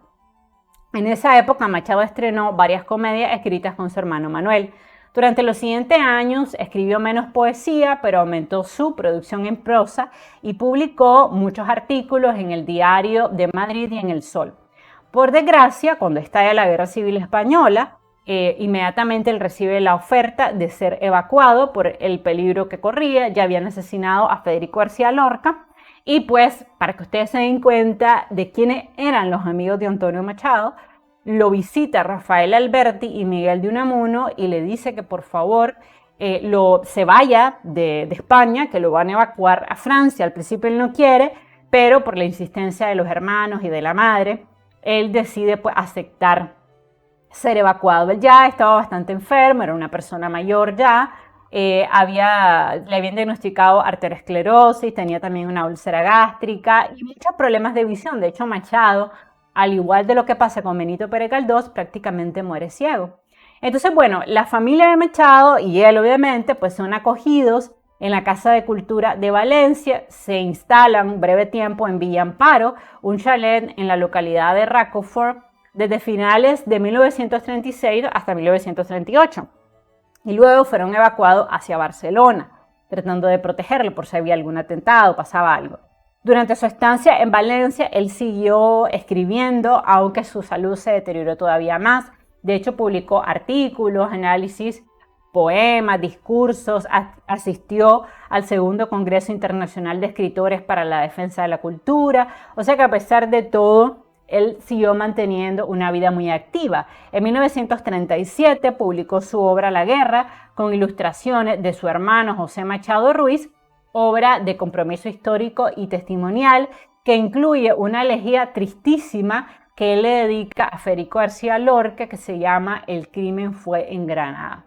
En esa época, Machado estrenó varias comedias escritas con su hermano Manuel. Durante los siguientes años escribió menos poesía, pero aumentó su producción en prosa y publicó muchos artículos en el Diario de Madrid y en El Sol. Por desgracia, cuando estalla la Guerra Civil Española, inmediatamente él recibe la oferta de ser evacuado por el peligro que corría. Ya habían asesinado a Federico García Lorca. Y pues, para que ustedes se den cuenta de quiénes eran los amigos de Antonio Machado, lo visita Rafael Alberti y Miguel de Unamuno y le dice que por favor se vaya de España, que lo van a evacuar a Francia. Al principio él no quiere, pero por la insistencia de los hermanos y de la madre, él decide pues aceptar ser evacuado. Él ya estaba bastante enfermo, era una persona mayor ya, le habían diagnosticado arteriosclerosis, tenía también una úlcera gástrica y muchos problemas de visión. De hecho, Machado, al igual de lo que pasa con Benito Pérez Galdós, prácticamente muere ciego. Entonces, bueno, la familia de Machado y él obviamente pues son acogidos en la Casa de Cultura de Valencia, se instalan breve tiempo en Villa Amparo, un chalet en la localidad de Rocafort, desde finales de 1936 hasta 1938. Y luego fueron evacuados hacia Barcelona, tratando de protegerlo por si había algún atentado, pasaba algo. Durante su estancia en Valencia, él siguió escribiendo, aunque su salud se deterioró todavía más. De hecho, publicó artículos, análisis poemas, discursos, asistió al segundo Congreso Internacional de Escritores para la Defensa de la Cultura, o sea que a pesar de todo, él siguió manteniendo una vida muy activa. En 1937 publicó su obra La Guerra con ilustraciones de su hermano José Machado Ruiz, obra de compromiso histórico y testimonial que incluye una elegía tristísima que él le dedica a Federico García Lorca que se llama El crimen fue en Granada.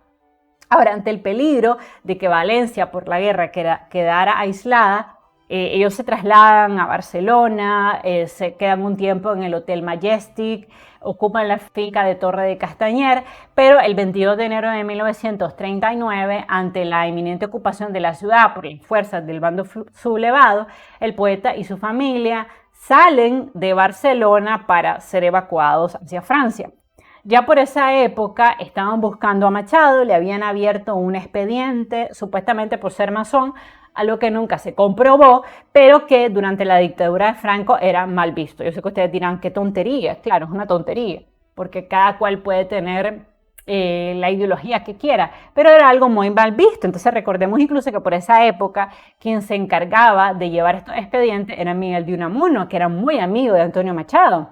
Ahora, ante el peligro de que Valencia por la guerra quedara aislada, ellos se trasladan a Barcelona, se quedan un tiempo en el Hotel Majestic, ocupan la finca de Torre de Castañer, pero el 22 de enero de 1939, ante la inminente ocupación de la ciudad por las fuerzas del bando sublevado, el poeta y su familia salen de Barcelona para ser evacuados hacia Francia. Ya por esa época estaban buscando a Machado, le habían abierto un expediente, supuestamente por ser masón, algo que nunca se comprobó, pero que durante la dictadura de Franco era mal visto. Yo sé que ustedes dirán, qué tontería. Claro, es una tontería, porque cada cual puede tener la ideología que quiera, pero era algo muy mal visto. Entonces recordemos incluso que por esa época quien se encargaba de llevar estos expedientes era Miguel de Unamuno, que era muy amigo de Antonio Machado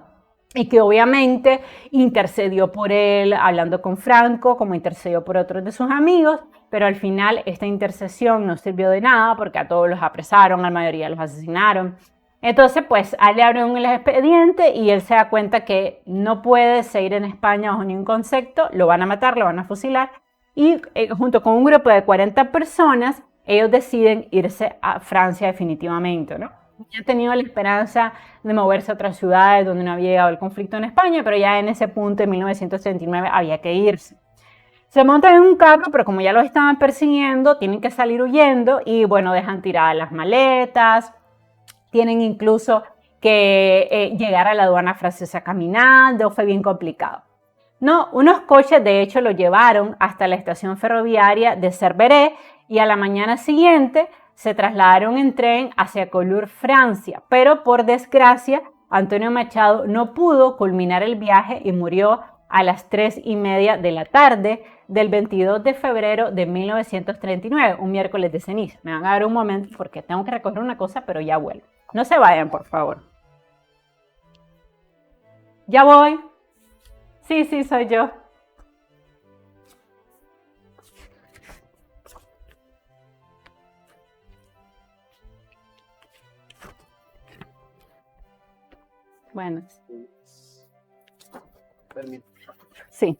y que obviamente intercedió por él hablando con Franco, como intercedió por otros de sus amigos, pero al final esta intercesión no sirvió de nada porque a todos los apresaron, a la mayoría los asesinaron. Entonces, pues, a él le abren el expediente y él se da cuenta que no puede seguir en España bajo ningún concepto, lo van a matar, lo van a fusilar, y junto con un grupo de 40 personas, ellos deciden irse a Francia definitivamente, ¿no? Ya tenido la esperanza de moverse a otras ciudades donde no había llegado el conflicto en España, pero ya en ese punto, en 1939, había que irse. Se montan en un carro, pero como ya los estaban persiguiendo, tienen que salir huyendo y, bueno, dejan tiradas las maletas, tienen incluso que llegar a la aduana francesa caminando, fue bien complicado. No, unos coches de hecho lo llevaron hasta la estación ferroviaria de Cerveré y a la mañana siguiente se trasladaron en tren hacia Collioure, Francia, pero por desgracia Antonio Machado no pudo culminar el viaje y murió a las 3:30 de la tarde del 22 de febrero de 1939, un miércoles de ceniza. Me van a dar un momento porque tengo que recoger una cosa, pero ya vuelvo. No se vayan, por favor. Ya voy. Sí, soy yo. Bueno. Sí.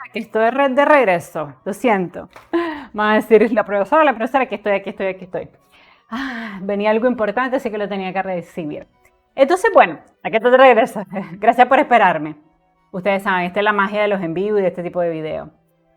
Aquí estoy de regreso, lo siento. Van a decir la profesora, aquí estoy. Venía algo importante, así que lo tenía que recibir. Entonces, bueno, aquí estoy de regreso. Gracias por esperarme. Ustedes saben, esta es la magia de los en vivo y de este tipo de video.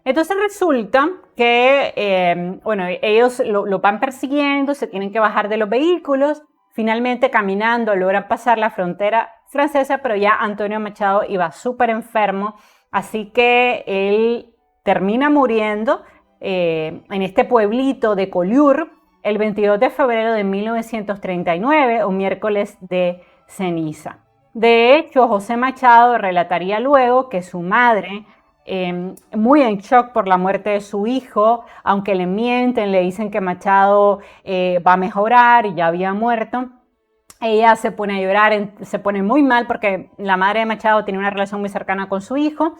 Entonces resulta que, bueno, ellos lo van persiguiendo, se tienen que bajar de los vehículos, finalmente caminando logran pasar la frontera francesa, pero ya Antonio Machado iba súper enfermo, así que él termina muriendo en este pueblito de Collioure el 22 de febrero de 1939, un miércoles de ceniza. De hecho, José Machado relataría luego que su madre, muy en shock por la muerte de su hijo, aunque le mienten, le dicen que Machado va a mejorar y ya había muerto, ella se pone a llorar, se pone muy mal porque la madre de Machado tenía una relación muy cercana con su hijo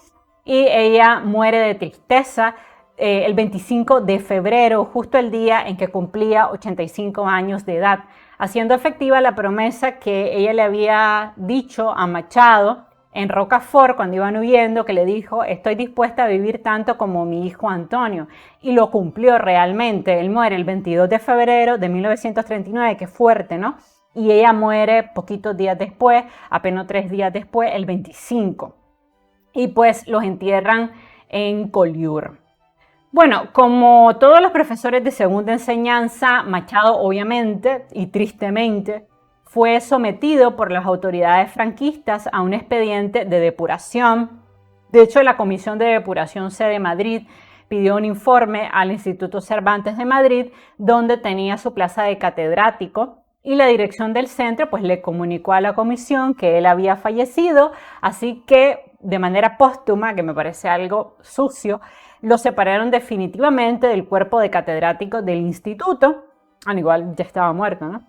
y ella muere de tristeza el 25 de febrero, justo el día en que cumplía 85 años de edad, haciendo efectiva la promesa que ella le había dicho a Machado en Rocafort cuando iban huyendo, que le dijo: estoy dispuesta a vivir tanto como mi hijo Antonio, y lo cumplió realmente. Él muere el 22 de febrero de 1939, que fuerte, ¿no? Y ella muere poquitos días después, apenas 3 días después, el 25. Y pues los entierran en Collioure. Bueno, como todos los profesores de segunda enseñanza, Machado obviamente y tristemente fue sometido por las autoridades franquistas a un expediente de depuración. De hecho, la Comisión de Depuración C de Madrid pidió un informe al Instituto Cervantes de Madrid, donde tenía su plaza de catedrático, y la dirección del centro pues le comunicó a la comisión que él había fallecido, así que de manera póstuma, que me parece algo sucio, lo separaron definitivamente del cuerpo de catedráticos del instituto. Al igual ya estaba muerto, ¿no?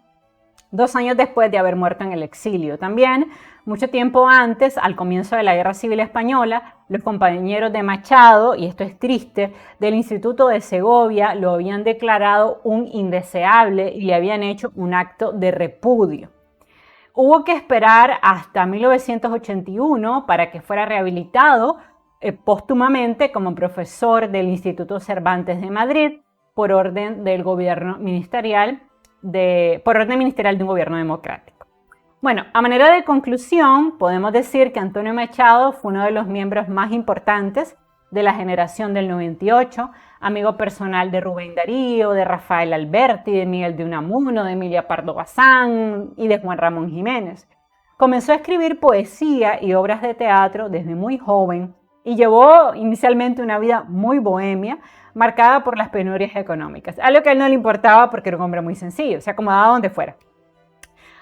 2 años después de haber muerto en el exilio. También, mucho tiempo antes, al comienzo de la Guerra Civil Española, los compañeros de Machado, y esto es triste, del Instituto de Segovia lo habían declarado un indeseable y le habían hecho un acto de repudio. Hubo que esperar hasta 1981 para que fuera rehabilitado póstumamente como profesor del Instituto Cervantes de Madrid por orden del gobierno ministerial de un gobierno democrático. Bueno, a manera de conclusión, podemos decir que Antonio Machado fue uno de los miembros más importantes de la generación del 98, amigo personal de Rubén Darío, de Rafael Alberti, de Miguel de Unamuno, de Emilia Pardo Bazán y de Juan Ramón Jiménez. Comenzó a escribir poesía y obras de teatro desde muy joven y llevó inicialmente una vida muy bohemia, marcada por las penurias económicas, algo que a él no le importaba porque era un hombre muy sencillo, se acomodaba donde fuera.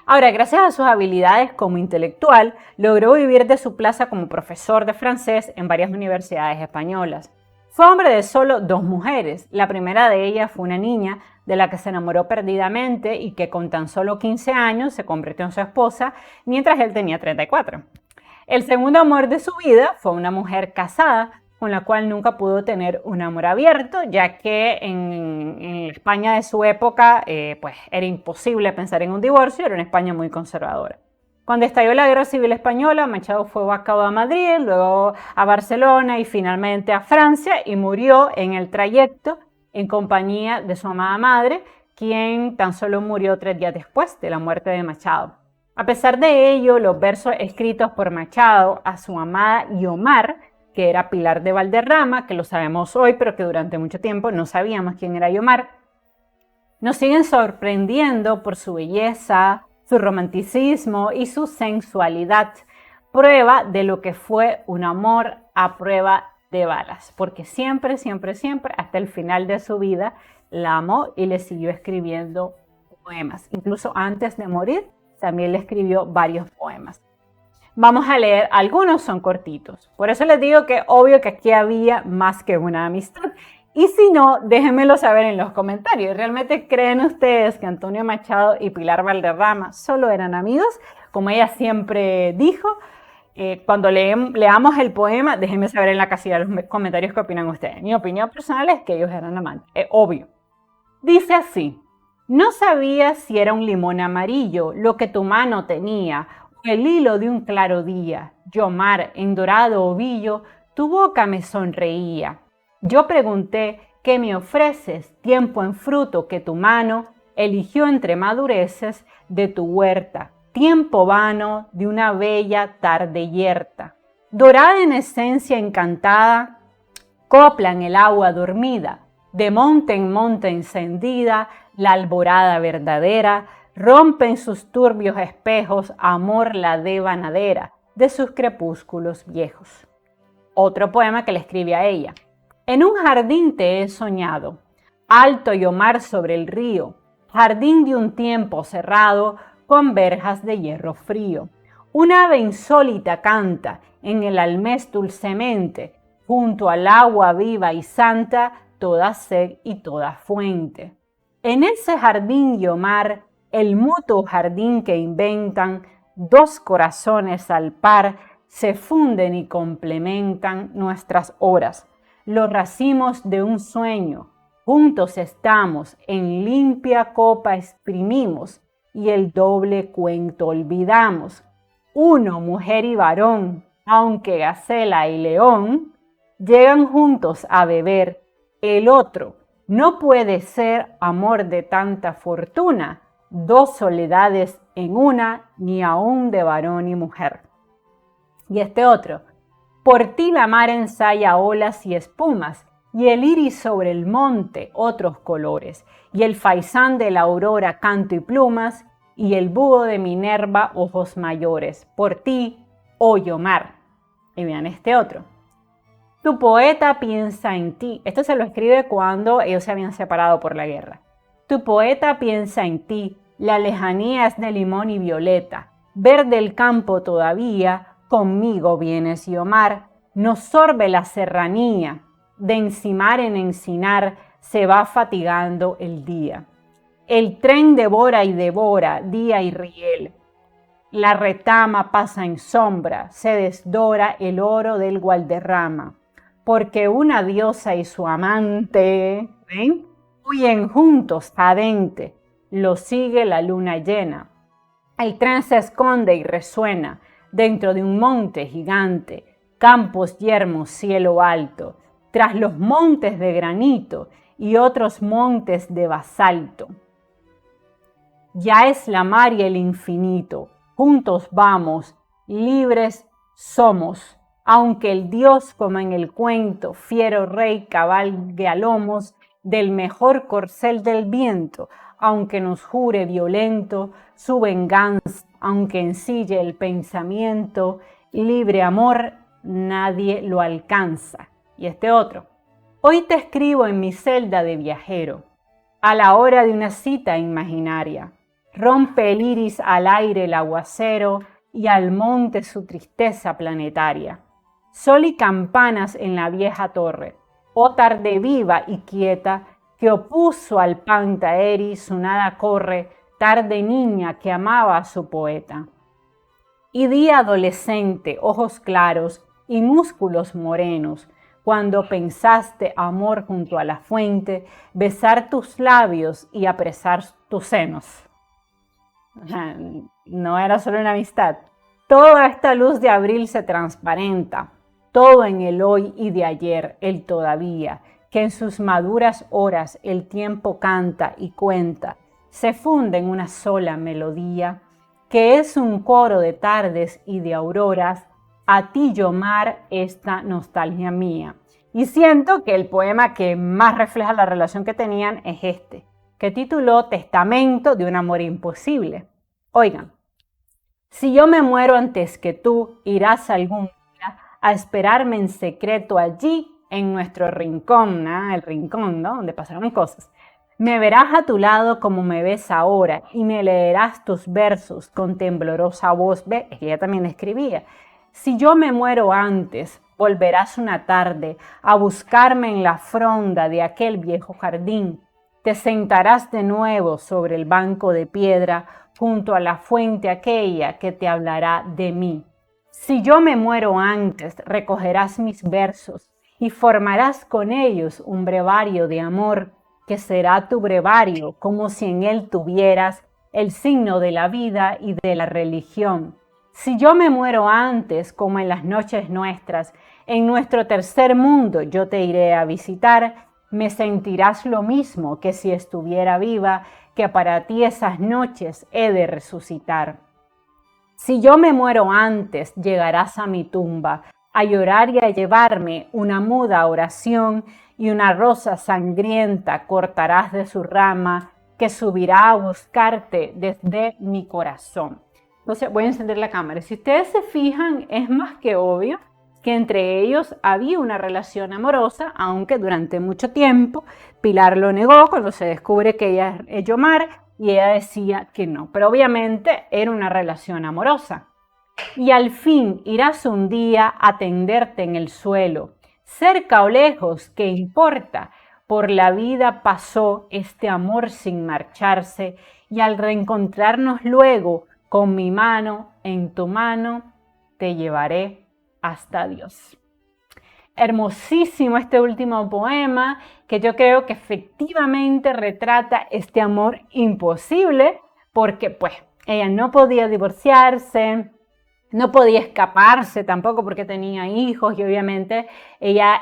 Ahora, gracias a sus habilidades como intelectual, logró vivir de su plaza como profesor de francés en varias universidades españolas. Fue hombre de solo 2 mujeres. La primera de ellas fue una niña de la que se enamoró perdidamente y que con tan solo 15 años se convirtió en su esposa, mientras él tenía 34. El segundo amor de su vida fue una mujer casada, con la cual nunca pudo tener un amor abierto, ya que en España de su época pues era imposible pensar en un divorcio, era una España muy conservadora. Cuando estalló la Guerra Civil Española, Machado fue vacado a Madrid, luego a Barcelona y finalmente a Francia, y murió en el trayecto en compañía de su amada madre, quien tan solo murió 3 días después de la muerte de Machado. A pesar de ello, los versos escritos por Machado a su amada Guiomar, que era Pilar de Valderrama, que lo sabemos hoy, pero que durante mucho tiempo no sabíamos quién era Guiomar, nos siguen sorprendiendo por su belleza, su romanticismo y su sensualidad, prueba de lo que fue un amor a prueba de balas, porque siempre, siempre, siempre, hasta el final de su vida, la amó y le siguió escribiendo poemas. Incluso antes de morir, también le escribió varios poemas. Vamos a leer algunos, son cortitos. Por eso les digo que obvio que aquí había más que una amistad. Y si no, déjenmelo saber en los comentarios. ¿Realmente creen ustedes que Antonio Machado y Pilar Valderrama solo eran amigos? Como ella siempre dijo. Cuando leamos el poema, déjenme saber en la casilla de los comentarios qué opinan ustedes. Mi opinión personal es que ellos eran amantes, es obvio. Dice así: no sabía si era un limón amarillo lo que tu mano tenía, o el hilo de un claro día. Guiomar, en dorado ovillo, tu boca me sonreía. Yo pregunté, ¿qué me ofreces? Tiempo en fruto que tu mano eligió entre madureces de tu huerta. Tiempo vano de una bella tarde yerta. Dorada en esencia encantada, copla en el agua dormida, de monte en monte encendida, la alborada verdadera, rompe en sus turbios espejos amor la devanadera de sus crepúsculos viejos. Otro poema que le escribe a ella. En un jardín te he soñado, alto y mar sobre el río, jardín de un tiempo cerrado con verjas de hierro frío. Un ave insólita canta en el almés dulcemente, junto al agua viva y santa, toda sed y toda fuente. En ese jardín y mar, el mutuo jardín que inventan, dos corazones al par se funden y complementan nuestras horas. Los racimos de un sueño, juntos estamos, en limpia copa exprimimos y el doble cuento olvidamos. Uno, mujer y varón, aunque gacela y león, llegan juntos a beber. El otro, no puede ser amor de tanta fortuna, dos soledades en una, ni aun de varón y mujer. Y este otro, por ti la mar ensaya olas y espumas, y el iris sobre el monte otros colores, y el faisán de la aurora canto y plumas, y el búho de Minerva ojos mayores. Por ti, oh mar. Y vean este otro. Tu poeta piensa en ti. Esto se lo escribe cuando ellos se habían separado por la guerra. Tu poeta piensa en ti. La lejanía es de limón y violeta. Verde el campo todavía, conmigo vienes y Omar. Nos sorbe la serranía. De encimar en encinar se va fatigando el día. El tren devora y devora día y riel. La retama pasa en sombra, se desdora el oro del Gualderrama. Porque una diosa y su amante, ¿ven?, huyen juntos adente, lo sigue la luna llena. El tren se esconde y resuena dentro de un monte gigante, campos yermos, cielo alto, tras los montes de granito y otros montes de basalto. Ya es la mar y el infinito, juntos vamos, libres somos. Aunque el Dios, como en el cuento, fiero rey cabalgue a lomos del mejor corcel del viento, aunque nos jure violento su venganza, aunque ensille el pensamiento, libre amor, nadie lo alcanza. Y este otro. Hoy te escribo en mi celda de viajero, a la hora de una cita imaginaria. Rompe el iris al aire el aguacero y al monte su tristeza planetaria. Sol y campanas en la vieja torre, oh tarde viva y quieta, que opuso al Pantaeri su nada corre, tarde niña que amaba a su poeta. Y día adolescente, ojos claros y músculos morenos, cuando pensaste amor junto a la fuente, besar tus labios y apresar tus senos. No era solo una amistad. Toda esta luz de abril se transparenta, todo en el hoy y de ayer, el todavía, que en sus maduras horas el tiempo canta y cuenta, se funde en una sola melodía, que es un coro de tardes y de auroras, a ti yo mar esta nostalgia mía. Y siento que el poema que más refleja la relación que tenían es este, que tituló Testamento de un amor imposible. Oigan, si yo me muero antes que tú, irás algún día a esperarme en secreto allí en nuestro rincón, ¿no? El rincón, ¿no?, donde pasaron cosas. Me verás a tu lado como me ves ahora y me leerás tus versos con temblorosa voz. Ve, es que ella también escribía. Si yo me muero antes, volverás una tarde a buscarme en la fronda de aquel viejo jardín. Te sentarás de nuevo sobre el banco de piedra junto a la fuente aquella que te hablará de mí. Si yo me muero antes, recogerás mis versos y formarás con ellos un brevario de amor que será tu brevario, como si en él tuvieras el signo de la vida y de la religión. Si yo me muero antes, como en las noches nuestras, en nuestro tercer mundo yo te iré a visitar, me sentirás lo mismo que si estuviera viva, que para ti esas noches he de resucitar. Si yo me muero antes, llegarás a mi tumba, a llorar y a llevarme una muda oración, y una rosa sangrienta cortarás de su rama, que subirá a buscarte desde mi corazón. Entonces voy a encender la cámara. Si ustedes se fijan, es más que obvio que entre ellos había una relación amorosa, aunque durante mucho tiempo Pilar lo negó cuando se descubre que ella es Yomar, y ella decía que no, pero obviamente era una relación amorosa. Y al fin irás un día a tenderte en el suelo, cerca o lejos, ¿qué importa? Por la vida pasó este amor sin marcharse, y al reencontrarnos luego, con mi mano en tu mano, te llevaré hasta Dios. Hermosísimo este último poema, que yo creo que efectivamente retrata este amor imposible, porque pues ella no podía divorciarse, no podía escaparse tampoco porque tenía hijos, y obviamente ella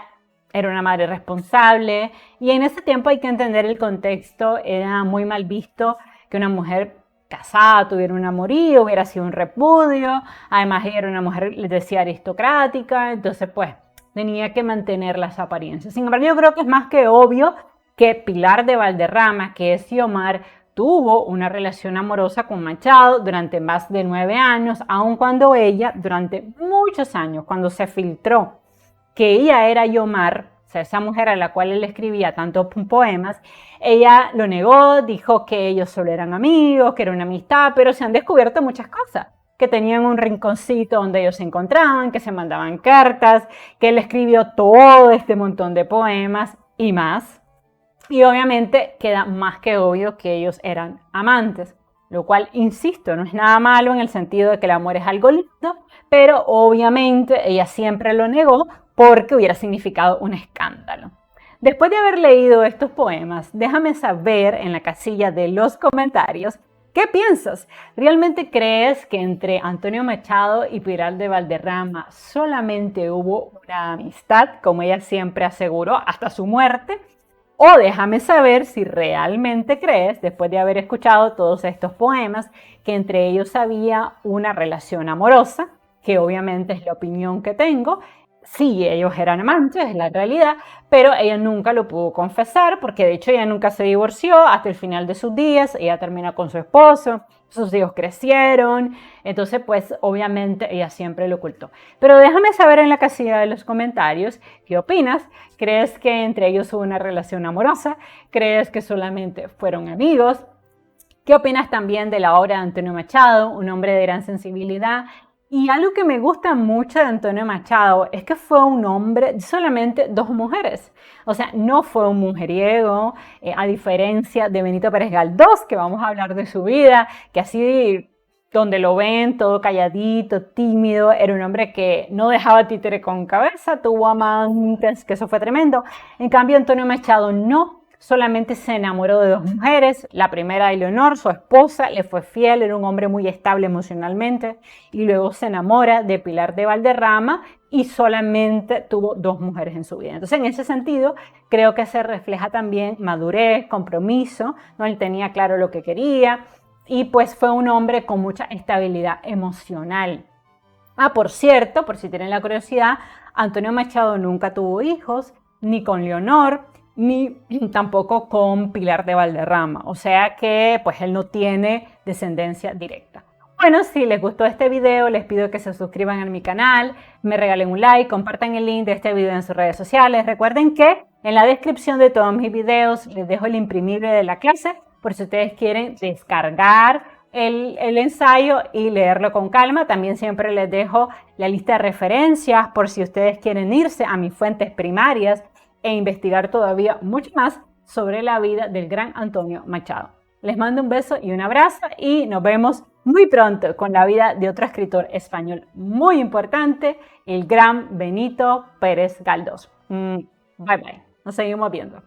era una madre responsable, y en ese tiempo hay que entender el contexto. Era muy mal visto que una mujer casada tuviera un amorío, hubiera sido un repudio. Además ella era una mujer, les decía, aristocrática, entonces pues tenía que mantener las apariencias. Sin embargo, yo creo que es más que obvio que Pilar de Valderrama, que es Xiomar, tuvo una relación amorosa con Machado durante más de 9 años, aun cuando ella, durante muchos años, cuando se filtró que ella era Xiomar, o sea, esa mujer a la cual él escribía tantos poemas, ella lo negó, dijo que ellos solo eran amigos, que era una amistad, pero se han descubierto muchas cosas, que tenían un rinconcito donde ellos se encontraban, que se mandaban cartas, que él escribió todo este montón de poemas y más. Y obviamente queda más que obvio que ellos eran amantes, lo cual, insisto, no es nada malo en el sentido de que el amor es algo lindo, pero obviamente ella siempre lo negó porque hubiera significado un escándalo. Después de haber leído estos poemas, déjame saber en la casilla de los comentarios qué piensas. ¿Realmente crees que entre Antonio Machado y Pilar de Valderrama solamente hubo una amistad, como ella siempre aseguró, hasta su muerte? O déjame saber si realmente crees, después de haber escuchado todos estos poemas, que entre ellos había una relación amorosa, que obviamente es la opinión que tengo. Sí, ellos eran amantes, es la realidad, pero ella nunca lo pudo confesar, porque de hecho ella nunca se divorció hasta el final de sus días. Ella termina con su esposo, sus hijos crecieron, entonces pues obviamente ella siempre lo ocultó. Pero déjame saber en la casilla de los comentarios qué opinas. ¿Crees que entre ellos hubo una relación amorosa? ¿Crees que solamente fueron amigos? ¿Qué opinas también de la obra de Antonio Machado, un hombre de gran sensibilidad? Y algo que me gusta mucho de Antonio Machado es que fue un hombre de solamente 2 mujeres. O sea, no fue un mujeriego, a diferencia de Benito Pérez Galdós, que vamos a hablar de su vida, que así donde lo ven, todo calladito, tímido, era un hombre que no dejaba títere con cabeza, tuvo amantes, que eso fue tremendo. En cambio, Antonio Machado no. Solamente se enamoró de 2 mujeres, la primera Eleonor, su esposa, le fue fiel, era un hombre muy estable emocionalmente, y luego se enamora de Pilar de Valderrama y solamente tuvo 2 mujeres en su vida. Entonces, en ese sentido, creo que se refleja también madurez, compromiso, ¿no? Él tenía claro lo que quería y pues fue un hombre con mucha estabilidad emocional. Por cierto, por si tienen la curiosidad, Antonio Machado nunca tuvo hijos, ni con Leonor, ni tampoco con Pilar de Valderrama. O sea que pues él no tiene descendencia directa. Bueno, si les gustó este video, les pido que se suscriban a mi canal, me regalen un like, compartan el link de este video en sus redes sociales. Recuerden que en la descripción de todos mis videos les dejo el imprimible de la clase por si ustedes quieren descargar el ensayo y leerlo con calma. También siempre les dejo la lista de referencias por si ustedes quieren irse a mis fuentes primarias e investigar todavía mucho más sobre la vida del gran Antonio Machado. Les mando un beso y un abrazo y nos vemos muy pronto con la vida de otro escritor español muy importante, el gran Benito Pérez Galdós. Bye bye, nos seguimos viendo.